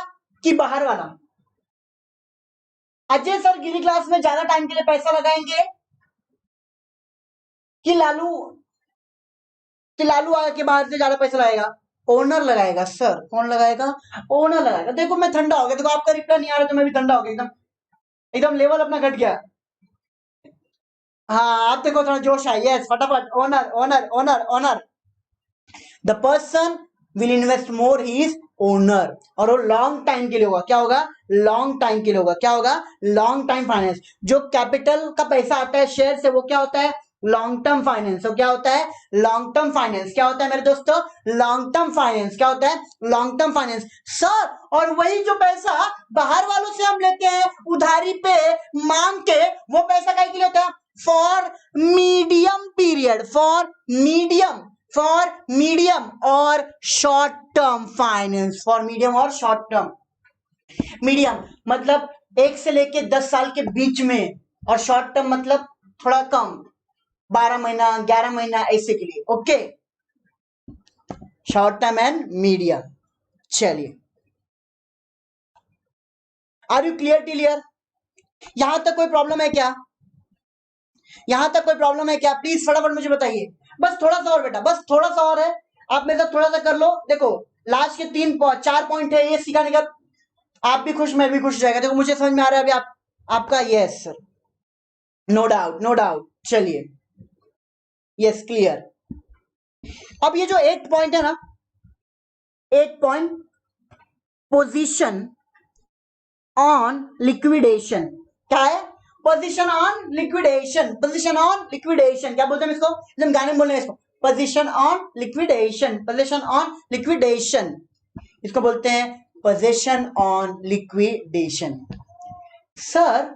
कि बाहर वाला? अजय सर गिरी क्लास में ज्यादा टाइम के लिए पैसा लगाएंगे कि लालू, कि लालू आके बाहर से ज्यादा पैसा लगाएगा? ओनर लगाएगा सर। कौन लगाएगा? ओनर लगाएगा। देखो मैं ठंडा हो गया, देखो आपका रिप्लाई नहीं आ रहा तो मैं भी ठंडा हो गया एकदम, एकदम लेवल अपना घट गया। हाँ आप देखो थोड़ा जोश आया। यस, फटाफट, owner owner owner owner, the person will invest more he is owner, और वो लॉन्ग टाइम के लिए होगा। क्या होगा? लॉन्ग टाइम के लिए होगा। क्या होगा? Long time finance. जो कैपिटल का पैसा आता है शेयर से, वो क्या होता है? Long term finance. तो क्या होता है? Long term finance. क्या होता है मेरे दोस्तों? Long term finance. क्या होता है? Long term finance. सर, और वही जो पैसा बाहर वालों से हम लेते हैं उधारी पे मांग के, वो पैसा क्या के लिए होता है? For medium period, for medium और short term finance, for medium और शॉर्ट टर्म। मीडियम मतलब 1 से लेके 10 साल के बीच में, और शॉर्ट टर्म मतलब थोड़ा कम, 12 महीना 11 महीना ऐसे के लिए। Okay, short term and medium. चलिए, are you clear till here? यहां तक कोई प्रॉब्लम है क्या? यहां तक कोई प्रॉब्लम है क्या? प्लीज फटाफट मुझे बताइए। बस थोड़ा सा और बेटा, बस थोड़ा सा और है, आप मेरे साथ थोड़ा सा कर लो। देखो, लास्ट के 4 पॉइंट है, ये सिखाने का आप भी खुश मैं भी खुश रहेगा। देखो, मुझे समझ में आ रहा है अभी आपका। Yes sir, no doubt, no doubt. चलिए, यस, क्लियर। अब ये जो 8 पॉइंट है ना, 8 पॉइंट, पोजीशन ऑन लिक्विडेशन। क्या है? Position on liquidation, position on liquidation. क्या बोलते हैं इसको? हम गाने में बोल रहे हैं इसको, position on liquidation, position on liquidation. इसको बोलते हैं position on liquidation. Sir,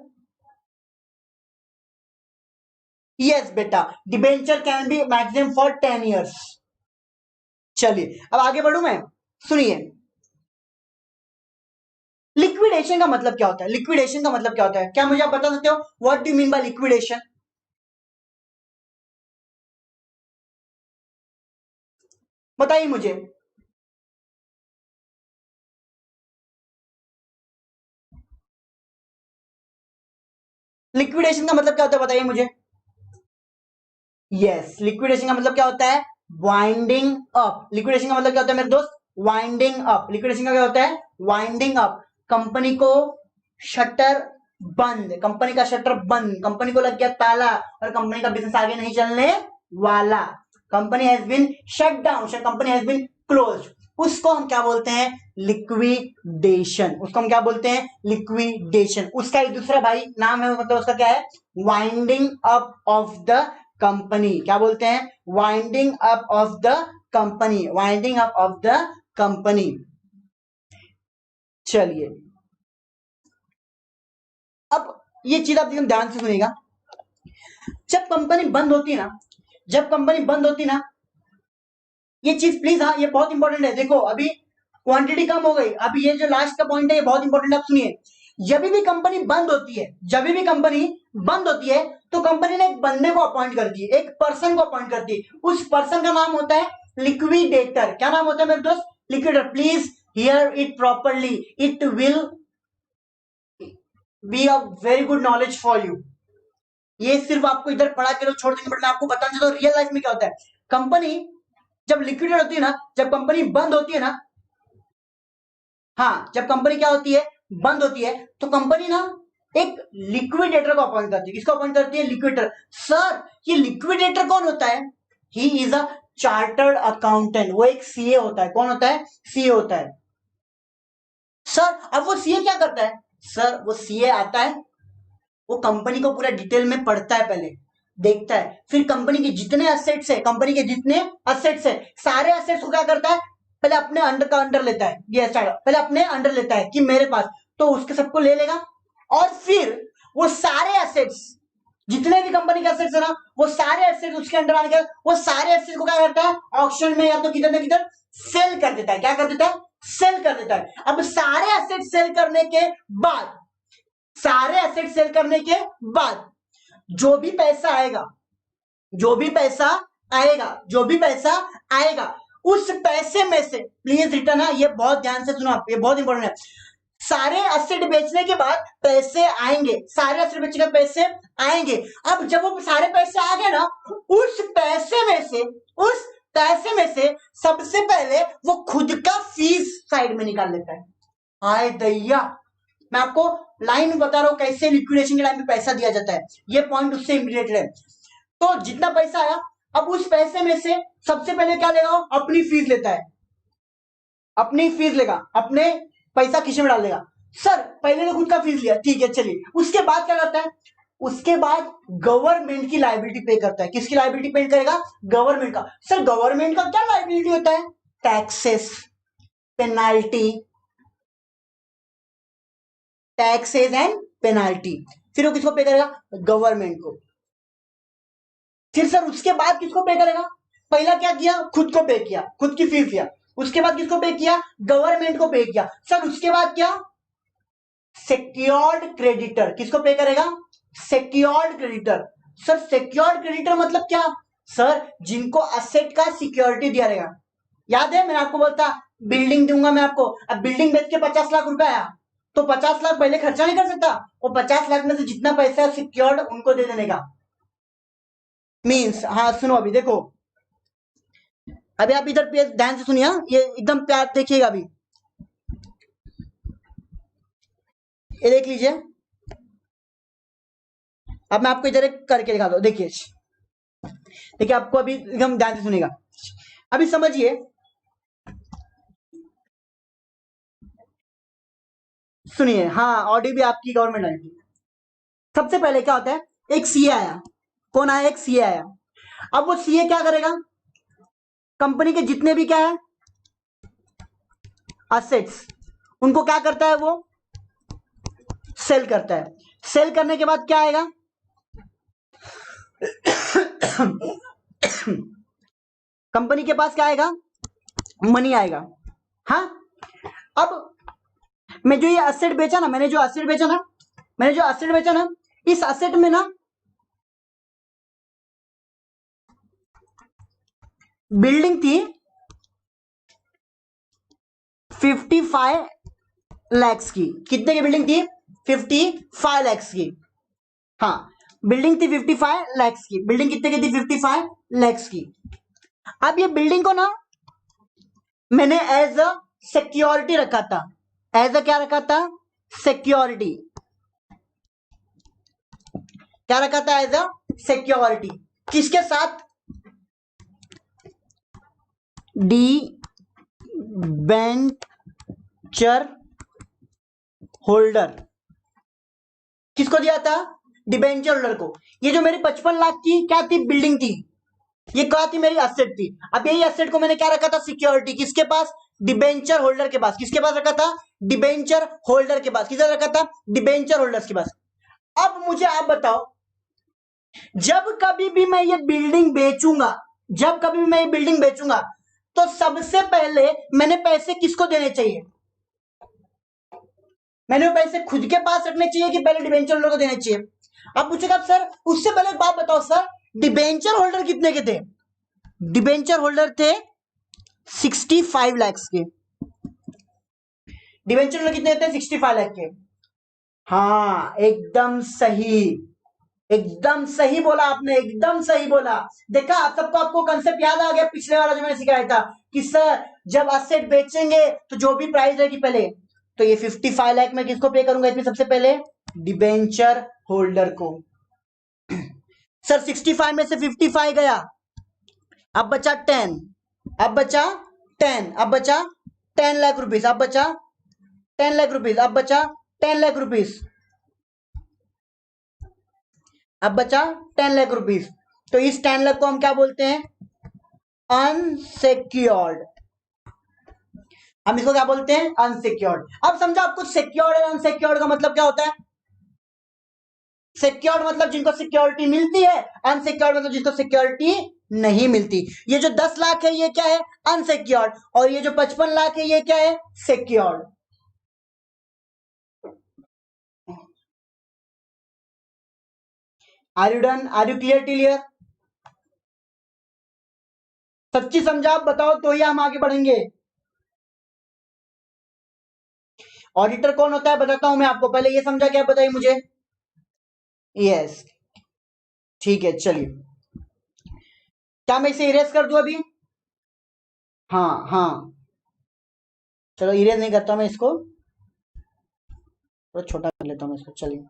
yes बेटा, debenture can be maximum for 10 years. चलिए, अब आगे बढ़ू मैं। सुनिए, लिक्विडेशन का मतलब क्या होता है? लिक्विडेशन का मतलब क्या होता है? क्या मुझे आप बता सकते हो? What do you mean by liquidation? बताइए मुझे। लिक्विडेशन का मतलब क्या होता है? बताइए मुझे। यस, लिक्विडेशन का मतलब क्या होता है? Winding up. लिक्विडेशन का मतलब क्या होता है मेरे दोस्त? Winding up. लिक्विडेशन का क्या होता है? Winding up. कंपनी को शटर बंद, कंपनी का शटर बंद, कंपनी को लग गया ताला और कंपनी का बिजनेस आगे नहीं चलने वाला। Company has been shut down, company has been close. उसको हम क्या बोलते हैं? लिक्विडेशन। उसको हम क्या बोलते हैं? लिक्विडेशन। उसका एक दूसरा भाई नाम है, मतलब उसका क्या है? Winding up of the company. क्या बोलते हैं? Winding up of the company, winding up of the company. चलिए, अब ये चीज आप एकदम ध्यान से सुनिएगा। जब कंपनी बंद होती है ना, जब कंपनी बंद होती है ना, ये चीज प्लीज, हाँ, ये बहुत इंपॉर्टेंट है। देखो, अभी क्वांटिटी कम हो गई, अभी ये जो लास्ट का पॉइंट है ये बहुत इंपॉर्टेंट है, आप सुनिए। जब भी कंपनी बंद होती है, जब भी कंपनी बंद होती है, तो कंपनी ने एक बंदे को अपॉइंट करती है, एक पर्सन को अपॉइंट करती है। उस पर्सन का नाम होता है लिक्विडेटर। क्या नाम होता है मेरे दोस्त? Liquidator. Please here it properly, it will be a very good knowledge for you. ये सिर्फ आपको इधर पढ़ा के लोग छोड़ देंगे, बट मैं आपको बताना चाहता हूँ रियल लाइफ में क्या होता है। कंपनी जब लिक्विडेट होती है ना, जब कंपनी बंद होती है ना, हाँ, जब कंपनी क्या होती है? बंद होती है, तो कंपनी ना एक लिक्विडेटर को अपॉइंट करती है। किसको अपॉइंट करती है? लिक्विडेटर। सर, ये लिक्विडेटर कौन होता है? He is a chartered accountant. वो एक सीए होता है। कौन होता है? सीए होता है। सर, अब वो सीए क्या करता है? सर, वो सीए आता है, वो कंपनी को पूरा डिटेल में पढ़ता है, पहले देखता है, फिर कंपनी के जितने असेट्स है, कंपनी के जितने असेट्स है, सारे असेट्स को क्या करता है? पहले अपने अंडर का अंडर लेता है। ये पहले अपने अंडर लेता है कि मेरे पास, तो उसके सबको ले लेगा, और फिर वो सारे एसेट्स, जितने भी कंपनी के एसेट्स है ना, वो सारे एसेट्स उसके अंडर आने के, वो सारे एसेट्स को क्या करता है? ऑक्शन में या तो किधर ना किधर सेल कर देता है। क्या कर देता है? सेल कर देता है। अब सारे एसेट सेल करने के बाद, सारे एसेट सेल करने के बाद जो भी पैसा आएगा, जो भी पैसा आएगा, जो भी पैसा आएगा, उस पैसे में से, प्लीज रिटर्न है, ये बहुत ध्यान से सुनो आप, ये बहुत इंपॉर्टेंट है। सारे एसेट बेचने के बाद पैसे आएंगे, सारे एसेट बेचने के पैसे आएंगे। अब जब वो सारे पैसे आ गए ना, उस पैसे में से, उस पैसे में से सबसे पहले वो खुद का फीस साइड में निकाल लेता है। हाय दैया, मैं आपको लाइन बता रहा हूं कैसे लिक्विडेशन के टाइम पे पैसा दिया जाता है। ये पॉइंट उससे रिलेटेड है। तो जितना पैसा आया, अब उस पैसे में से सबसे पहले क्या लेगा? अपनी फीस लेता है। अपनी फीस लेगा, अपने पैसा खींचे में डाल देगा। सर पहले तो खुद का फीस लिया, ठीक है चलिए, उसके बाद क्या करता है, उसके बाद गवर्नमेंट की लायबिलिटी पे करता है। किसकी लायबिलिटी पे करेगा? गवर्नमेंट का। सर गवर्नमेंट का क्या लायबिलिटी होता है? Taxes, penalty, taxes and penalty. फिर वो किसको पे करेगा? गवर्नमेंट को। फिर सर उसके बाद किसको पे करेगा? पहला क्या किया? खुद को पे किया, खुद की फीस लिया। उसके बाद किसको पे किया? गवर्नमेंट को पे किया। सर उसके बाद क्या? Secured creditor. किसको पे करेगा? Secured creditor. Sir secured creditor मतलब क्या? सर जिनको असेट का सिक्योरिटी दिया रहेगा। याद है मैंने आपको बोलता बिल्डिंग दूंगा मैं आपको, अब बिल्डिंग बेच के 50 लाख रुपए आया, तो 50 लाख पहले खर्चा नहीं कर सकता, वो 50 लाख में से जितना पैसा है सिक्योर्ड उनको दे देने का। मीन्स हाँ सुनो अभी देखो, अभी आप इधर ध्यान से सुनिए, ये एकदम प्यार देखिएगा अभी, ये देख लीजिए। अब मैं आपको इधर एक करके दिखा दो, देखिए देखिए, आपको अभी एकदम ध्यान से सुनेगा, अभी समझिए। सुनिए, हाँ ऑडियो भी आपकी गवर्नमेंट आई थी। सबसे पहले क्या होता है, एक सीए आया। कौन आया? एक सीए आया। अब वो सीए क्या करेगा? कंपनी के जितने भी क्या है असेट्स, उनको क्या करता है? वो सेल करता है। सेल करने के बाद क्या आएगा? कंपनी के पास क्या आएगा? मनी आएगा। हाँ, अब मैं जो ये असेट बेचा ना, मैंने जो असेट बेचा ना, इस असेट में ना बिल्डिंग थी 55 लैक्स की। कितने की बिल्डिंग थी? 55 लैक्स की। हाँ, बिल्डिंग थी 55 लैक्स की। बिल्डिंग कितने की थी? 55 लैक्स की। अब ये बिल्डिंग को ना मैंने एज अ सिक्योरिटी रखा था। एज अ क्या रखा था? सिक्योरिटी। क्या रखा था? As a security. किसके साथ? Debenture holder. किसको दिया था? डिबेंचर होल्डर को। ये जो मेरी 55 लाख की क्या थी? बिल्डिंग थी। ये क्या थी? मेरी असेट थी। अब यही असेट को मैंने क्या रखा था? सिक्योरिटी। किसके पास? डिबेंचर होल्डर के पास। किसके पास रखा था? डिबेंचर होल्डर के पास। किसने रखा था? डिबेंचर होल्डर्स के पास। अब मुझे आप बताओ, जब कभी भी मैं ये बिल्डिंग बेचूंगा, जब कभी भी मैं ये बिल्डिंग बेचूंगा, तो सबसे पहले मैंने पैसे किसको देने चाहिए? मैंने वो पैसे खुद के पास रखने चाहिए कि पहले डिबेंचर होल्डर को देने चाहिए? अब पूछेगा सर उससे पहले एक बात बताओ सर, डिबेंचर होल्डर कितने के थे? डिबेंचर होल्डर थे 65 लैक्स के। डिबेंचर होल्डर कितने थे? 65 लाख के। हाँ एकदम सही, एकदम सही बोला आपने, एकदम सही बोला। देखा आप सबको, आपको कंसेप्ट याद आ गया पिछले वाला जो मैंने सिखाया था कि सर जब असेट बेचेंगे तो जो भी प्राइस रहेगी पहले, तो ये 55 लाख में किसको पे करूंगा? इसमें सबसे पहले डिबेंचर होल्डर को। सर 65 में से 55 गया, अब बचा 10, अब बचा 10, अब बचा 10 लाख रुपीज, अब बचा 10 लाख रुपीज, अब बचा 10 लाख रुपीज, अब बचा 10 लाख रुपीज। तो इस 10 लाख को हम क्या बोलते हैं? अनसिक्योर्ड। हम इसको क्या बोलते हैं? अनसिक्योर्ड। अब समझा आपको सिक्योर्ड और अनसिक्योर्ड का मतलब क्या होता है? सिक्योर्ड मतलब जिनको सिक्योरिटी मिलती है, अनसिक्योर्ड मतलब जिनको सिक्योरिटी नहीं मिलती। ये जो 10 लाख है ये क्या है? अनसिक्योर्ड। और ये जो 55 लाख है ये क्या है? Secured. Are you done? Are you clear till here? सच्ची समझा आप बताओ तो ही हम आगे बढ़ेंगे। ऑडिटर कौन होता है बताता हूं मैं आपको, पहले ये समझा क्या बताइए मुझे। यस, ठीक है चलिए, क्या मैं इसे इरेज कर दूं अभी? हाँ हाँ, चलो इरेज नहीं करता मैं इसको, थोड़ा छोटा कर लेता हूं मैं इसको, चलिए।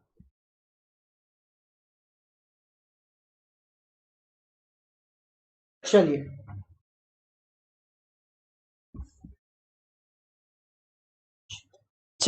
चलिए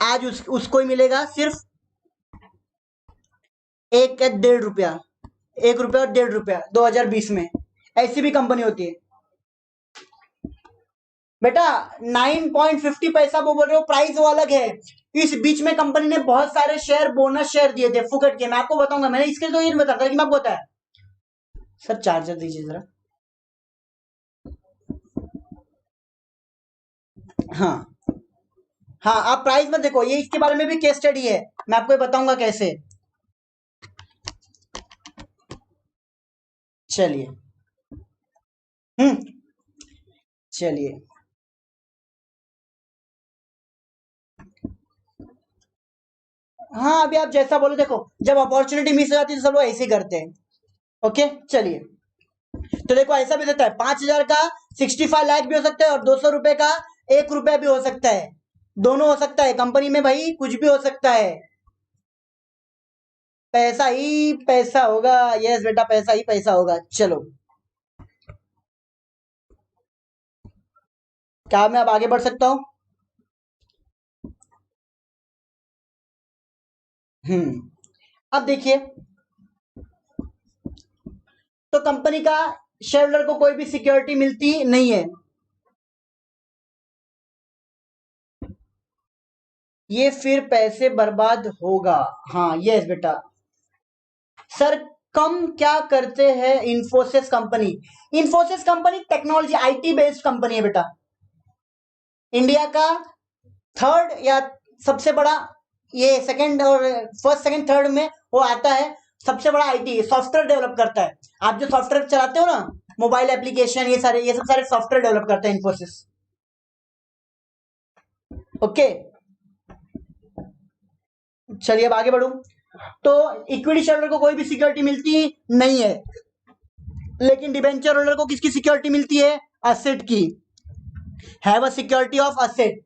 आज उसको ही मिलेगा सिर्फ 1.5 रुपया, 1 रुपया और 1.5 रुपया 2020 में। ऐसी भी कंपनी होती है बेटा। 9.50 पैसा वो बोल रहे हो, प्राइस वो अलग है। इस बीच में कंपनी ने बहुत सारे शेयर, बोनस शेयर दिए थे फुकट के। मैं आपको बताऊंगा, मैंने इसके लिए तो ये बताता कि मैं आपको बताया। सर चार्जर दीजिए जरा। हाँ हाँ, आप प्राइस मत देखो, ये इसके बारे में भी केस स्टडी है, मैं आपको बताऊंगा कैसे। चलिए चलिए, हाँ अभी आप जैसा बोलो, देखो जब अपॉर्चुनिटी मिस हो जाती है तो सब लोग ऐसे ही करते हैं। ओके चलिए, तो देखो ऐसा भी देता है 5,000 का 65 लाख भी हो सकता है, और 200 रुपए का 1 रुपया भी हो सकता है। दोनों हो सकता है कंपनी में भाई, कुछ भी हो सकता है। पैसा ही पैसा होगा, यस बेटा पैसा ही पैसा होगा। चलो, क्या मैं अब आगे बढ़ सकता हूं? अब देखिए, तो कंपनी का शेयर होल्डर को कोई भी सिक्योरिटी मिलती नहीं है। ये फिर पैसे बर्बाद होगा। हाँ यस बेटा। सर कम क्या करते हैं Infosys company? Infosys company technology IT based company है बेटा। इंडिया का थर्ड या सबसे बड़ा, ये सेकंड और फर्स्ट सेकंड थर्ड में वो आता है। सबसे बड़ा आईटी सॉफ्टवेयर डेवलप करता है। आप जो सॉफ्टवेयर चलाते हो ना, मोबाइल एप्लीकेशन, ये सब सारे सॉफ्टवेयर डेवलप करते हैं इंफोसिस। ओके चलिए अब आगे बढ़ू। तो इक्विटी शेयर होल्डर को कोई भी सिक्योरिटी मिलती नहीं है, लेकिन डिबेंचर होल्डर को किसकी सिक्योरिटी मिलती है? असेट की। Have a security of asset.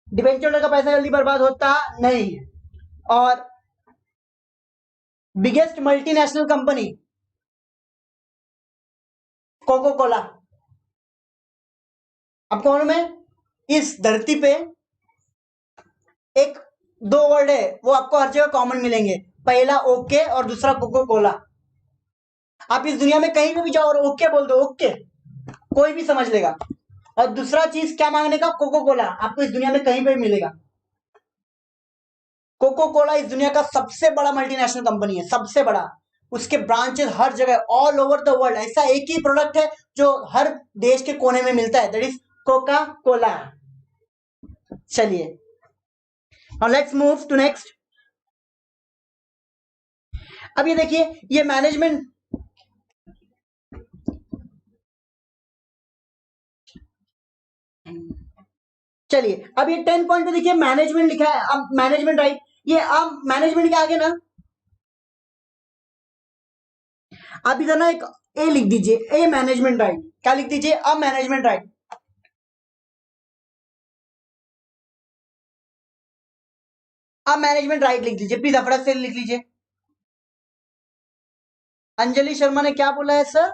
Debenture holder का पैसा जल्दी बर्बाद होता नहीं। और biggest multinational company Coca Cola. आपको मालूम है इस धरती पे एक दो वर्ड है, वो आपको हर जगह कॉमन मिलेंगे। पहला ओके और दूसरा कोको कोला। आप इस दुनिया में कहीं पे भी जाओ और ओके बोल दो, ओके कोई भी समझ लेगा। और दूसरा चीज क्या मांगने का? Coca Cola. आपको इस दुनिया में कहीं पे भी मिलेगा। कोको कोला इस दुनिया का सबसे बड़ा मल्टीनेशनल कंपनी है, सबसे बड़ा। उसके ब्रांचेस हर जगह ऑल ओवर द वर्ल्ड। ऐसा एक ही प्रोडक्ट है जो हर देश के कोने में मिलता है, दैट इज कोका कोला। चलिए, now let's move to next। अब ये देखिए, ये मैनेजमेंट, चलिए अब ये 10 पॉइंट पे देखिए मैनेजमेंट लिखा है। अब मैनेजमेंट राइट, ये अब मैनेजमेंट के आगे ना आप इधर ना एक ए लिख दीजिए, ए मैनेजमेंट राइट। क्या लिख दीजिए? A management right. अब मैनेजमेंट राइट लिख दीजिए प्लीज, फटाफट से लिख लीजिए। अंजलि शर्मा ने क्या बोला है सर?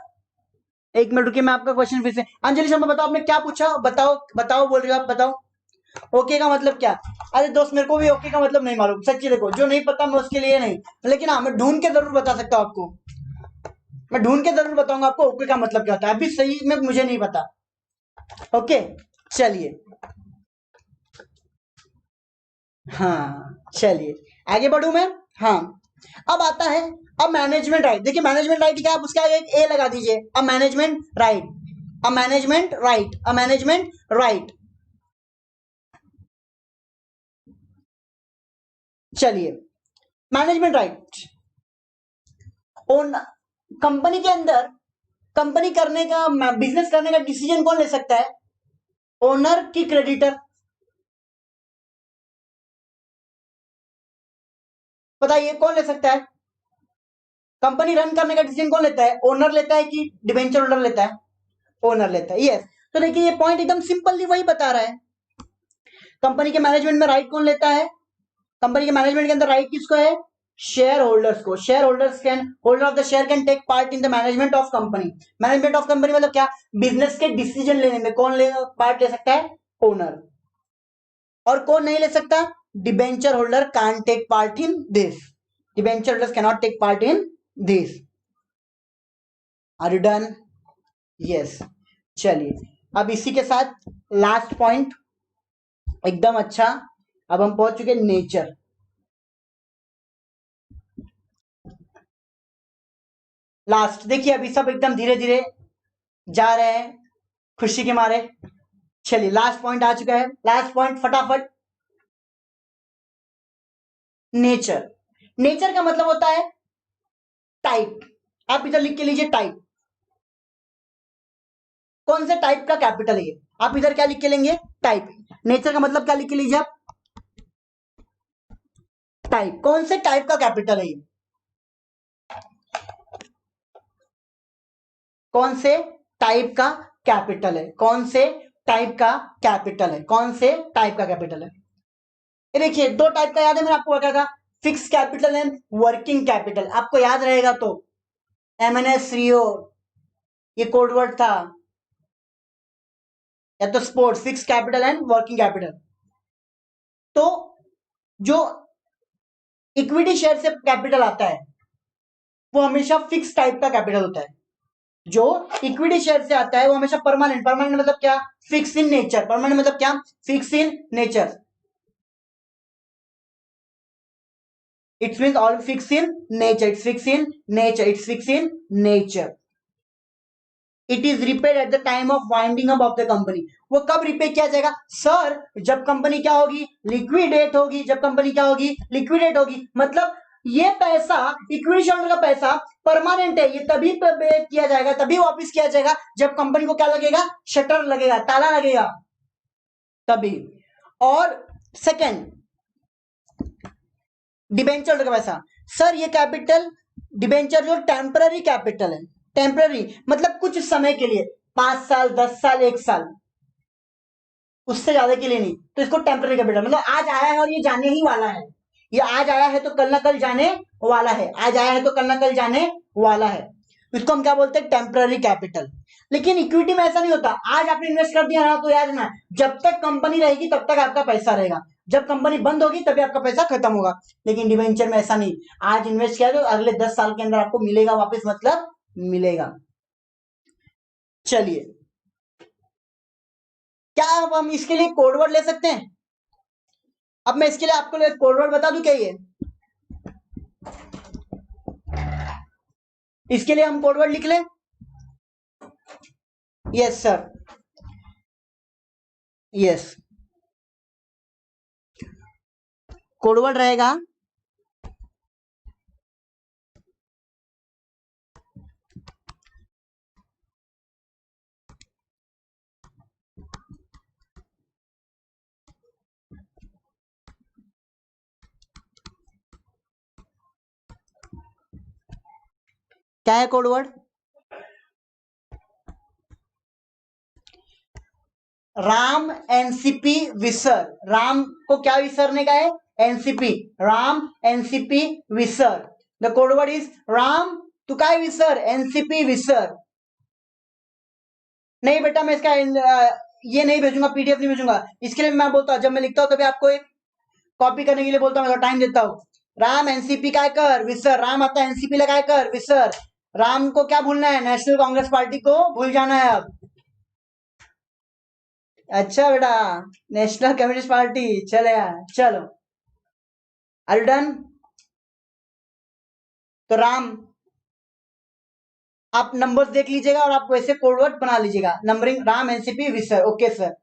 एक मिनट रुकिए, मैं आपका क्वेश्चन फिर से। अंजलि शर्मा बताओ, आपने क्या पूछा? बताओ बताओ, बोल रहे हो आप, बताओ। ओके का मतलब क्या? अरे दोस्त मेरे को भी ओके का मतलब नहीं मालूम सच्ची। देखो जो नहीं पता मैं उसके लिए नहीं, लेकिन हाँ मैं ढूंढ के जरूर बता सकता हूँ आपको। मैं ढूंढ के जरूर बताऊंगा आपको ओके का मतलब क्या होता है। अभी सही में मुझे नहीं पता। ओके चलिए, हाँ चलिए आगे बढ़ू मैं। हाँ अब आता है अब मैनेजमेंट राइट। देखिए मैनेजमेंट राइट क्या है, आप उसके आगे एक ए लगा दीजिए। अब मैनेजमेंट राइट, अब मैनेजमेंट राइट, अब मैनेजमेंट राइट। चलिए मैनेजमेंट राइट, ओन कंपनी के अंदर कंपनी करने का, बिजनेस करने का डिसीजन कौन ले सकता है? ओनर की क्रेडिटर? बताइए कौन ले सकता है? कंपनी रन करने का डिसीजन कौन लेता है? ओनर लेता है कि डिबेंचर होल्डर लेता है? ओनर लेता है, यस। तो देखिए ये पॉइंट एकदम सिंपली वही बता रहा है। कंपनी के मैनेजमेंट में राइट कौन लेता है? कंपनी के मैनेजमेंट के अंदर राइट किसको है? शेयर होल्डर्स को। Share holders can, holder of the share can take part in the management of company. Management of company मतलब क्या? बिजनेस के डिसीजन लेने में कौन ले पार्ट ले सकता है? ओनर। और कौन नहीं ले सकता? Debenture holder can't take part in this. Debenture holders cannot take part in this. Are you done? Yes. चलिए अब इसी के साथ लास्ट पॉइंट एकदम अच्छा, अब हम पहुंच चुके नेचर। लास्ट देखिए, अभी सब एकदम धीरे धीरे जा रहे हैं खुशी के मारे। चलिए लास्ट पॉइंट आ चुका है, लास्ट पॉइंट फटाफट। नेचर, नेचर का मतलब होता है टाइप। आप इधर लिख के लीजिए टाइप, कौन से टाइप का कैपिटल है ये, आप इधर क्या लिख के लेंगे, टाइप। नेचर का मतलब क्या लिख के लीजिए आप, टाइप, कौन से टाइप का कैपिटल है ये, कौन से टाइप का कैपिटल है, कौन से टाइप का कैपिटल है, कौन से टाइप का कैपिटल है। ये देखिए दो टाइप का याद है, मैंने आपको बताया था, fix capital and working capital. आपको याद रहेगा तो एमएनएस रियो ये कोडवर्ड था, या तो sports, fix capital and working capital. तो जो इक्विटी शेयर से कैपिटल आता है वो हमेशा फिक्स टाइप का कैपिटल होता है, जो इक्विटी शेयर से आता है वो हमेशा परमानेंट, परमानेंट मतलब क्या, फिक्स इन नेचर, परमानेंट मतलब क्या, fix in nature. It's means all fix in nature, it's fix in nature, it's fix in nature. It is repaid at the time of winding up of the company. वो कब repay किया जाएगा sir, जब company क्या होगी, liquidate होगी। जब company क्या होगी, लिक्विडेट होगी। मतलब ये पैसा, इक्विटी शेयर का पैसा परमानेंट है, ये तभी पे किया जाएगा, तभी वापस किया जाएगा जब कंपनी को क्या लगेगा, शटर लगेगा, ताला लगेगा, तभी। और सेकंड, डिबेंचर का पैसा, सर ये कैपिटल डिबेंचर जो टेम्पररी कैपिटल है, टेम्पररी मतलब कुछ समय के लिए, 5 साल 10 साल 1 साल, उससे ज्यादा के लिए नहीं, तो इसको टेम्पररी कैपिटल मतलब आज आया है और ये जाने ही वाला है, ये आज आया है तो कल ना कल जाने वाला है, आज आया है तो कल ना कल जाने वाला है, इसको हम क्या बोलते हैं, टेम्पररी कैपिटल। लेकिन इक्विटी में ऐसा नहीं होता, आज आपने इन्वेस्ट कर दिया ना तो याद ना, जब तक कंपनी रहेगी तब तक आपका पैसा रहेगा, जब कंपनी बंद होगी तभी आपका पैसा खत्म होगा। लेकिन डिवेंचर में ऐसा नहीं, आज इन्वेस्ट किया तो अगले 10 साल के अंदर आपको मिलेगा वापस, मतलब मिलेगा। चलिए क्या अब हम इसके लिए कोडवर्ड ले सकते हैं, अब मैं इसके लिए आपको कोडवर्ड बता दूं क्या, ये इसके लिए हम कोडवर्ड लिख लें। यस सर, यस, कोडवर्ड रहेगा क्या है कोडवर्ड, राम एनसीपी विसर, राम को क्या विसरने का है, एनसीपी, राम एनसीपी विसर। द कोडवर्ड इज राम तू काय विसर, एनसीपी विसर। नहीं बेटा मैं इसका ये नहीं भेजूंगा, पीडीएफ नहीं भेजूंगा, इसके लिए मैं बोलता हूँ, जब मैं लिखता हूँ तभी आपको एक कॉपी करने के लिए बोलता हूँ, मैं टाइम देता हूँ। राम एनसीपी काय कर विसर, राम आता है एनसीपी लगाए कर विसर। राम को क्या भूलना है, नेशनल कांग्रेस पार्टी को भूल जाना है अब। अच्छा बेटा, नेशनल कम्युनिस्ट पार्टी चलेगा, चलो आर यू डन। तो राम आप नंबर्स देख लीजिएगा और आप वैसे कोडवर्ड बना लीजिएगा, नंबरिंग राम एनसीपी विसर, ओके सर।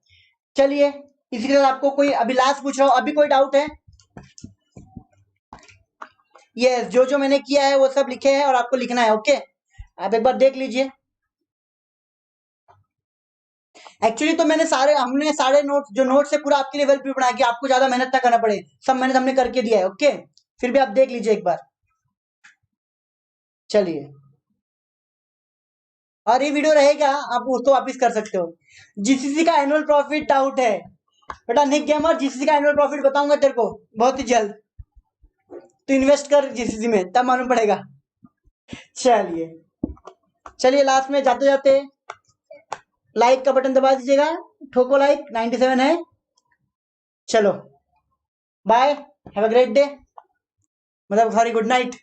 चलिए इसी के साथ आपको कोई अभी लास्ट पूछ रहा हूं, अभी कोई डाउट है। यस, जो जो मैंने किया है वो सब लिखे हैं और आपको लिखना है, ओके। आप एक बार देख लीजिए। एक्चुअली तो हमने सारे नोट्स, जो नोट्स है पूरा आपके लिए वेल प्रिपेयर्ड बनाया कि आपको ज्यादा मेहनत ना करना पड़े, सब मेहनत हमने करके दिया है, ओके। फिर भी आप देख लीजिए एक बार। चलिए, और ये वीडियो रहेगा, आप उसको वापिस कर सकते हो। जीसीसी का एनुअल प्रॉफिट डाउट है बेटा, निक गेमर जीसीसी का एनुअल प्रॉफिट बताऊंगा तेरे को बहुत ही जल्द, तो इन्वेस्ट कर जीसीसी में तब मालूम पड़ेगा। चलिए, चलिए लास्ट में जाते जाते लाइक का बटन दबा दीजिएगा, ठोको लाइक, 97 है। चलो bye, have a great day, मतलब सॉरी गुड नाइट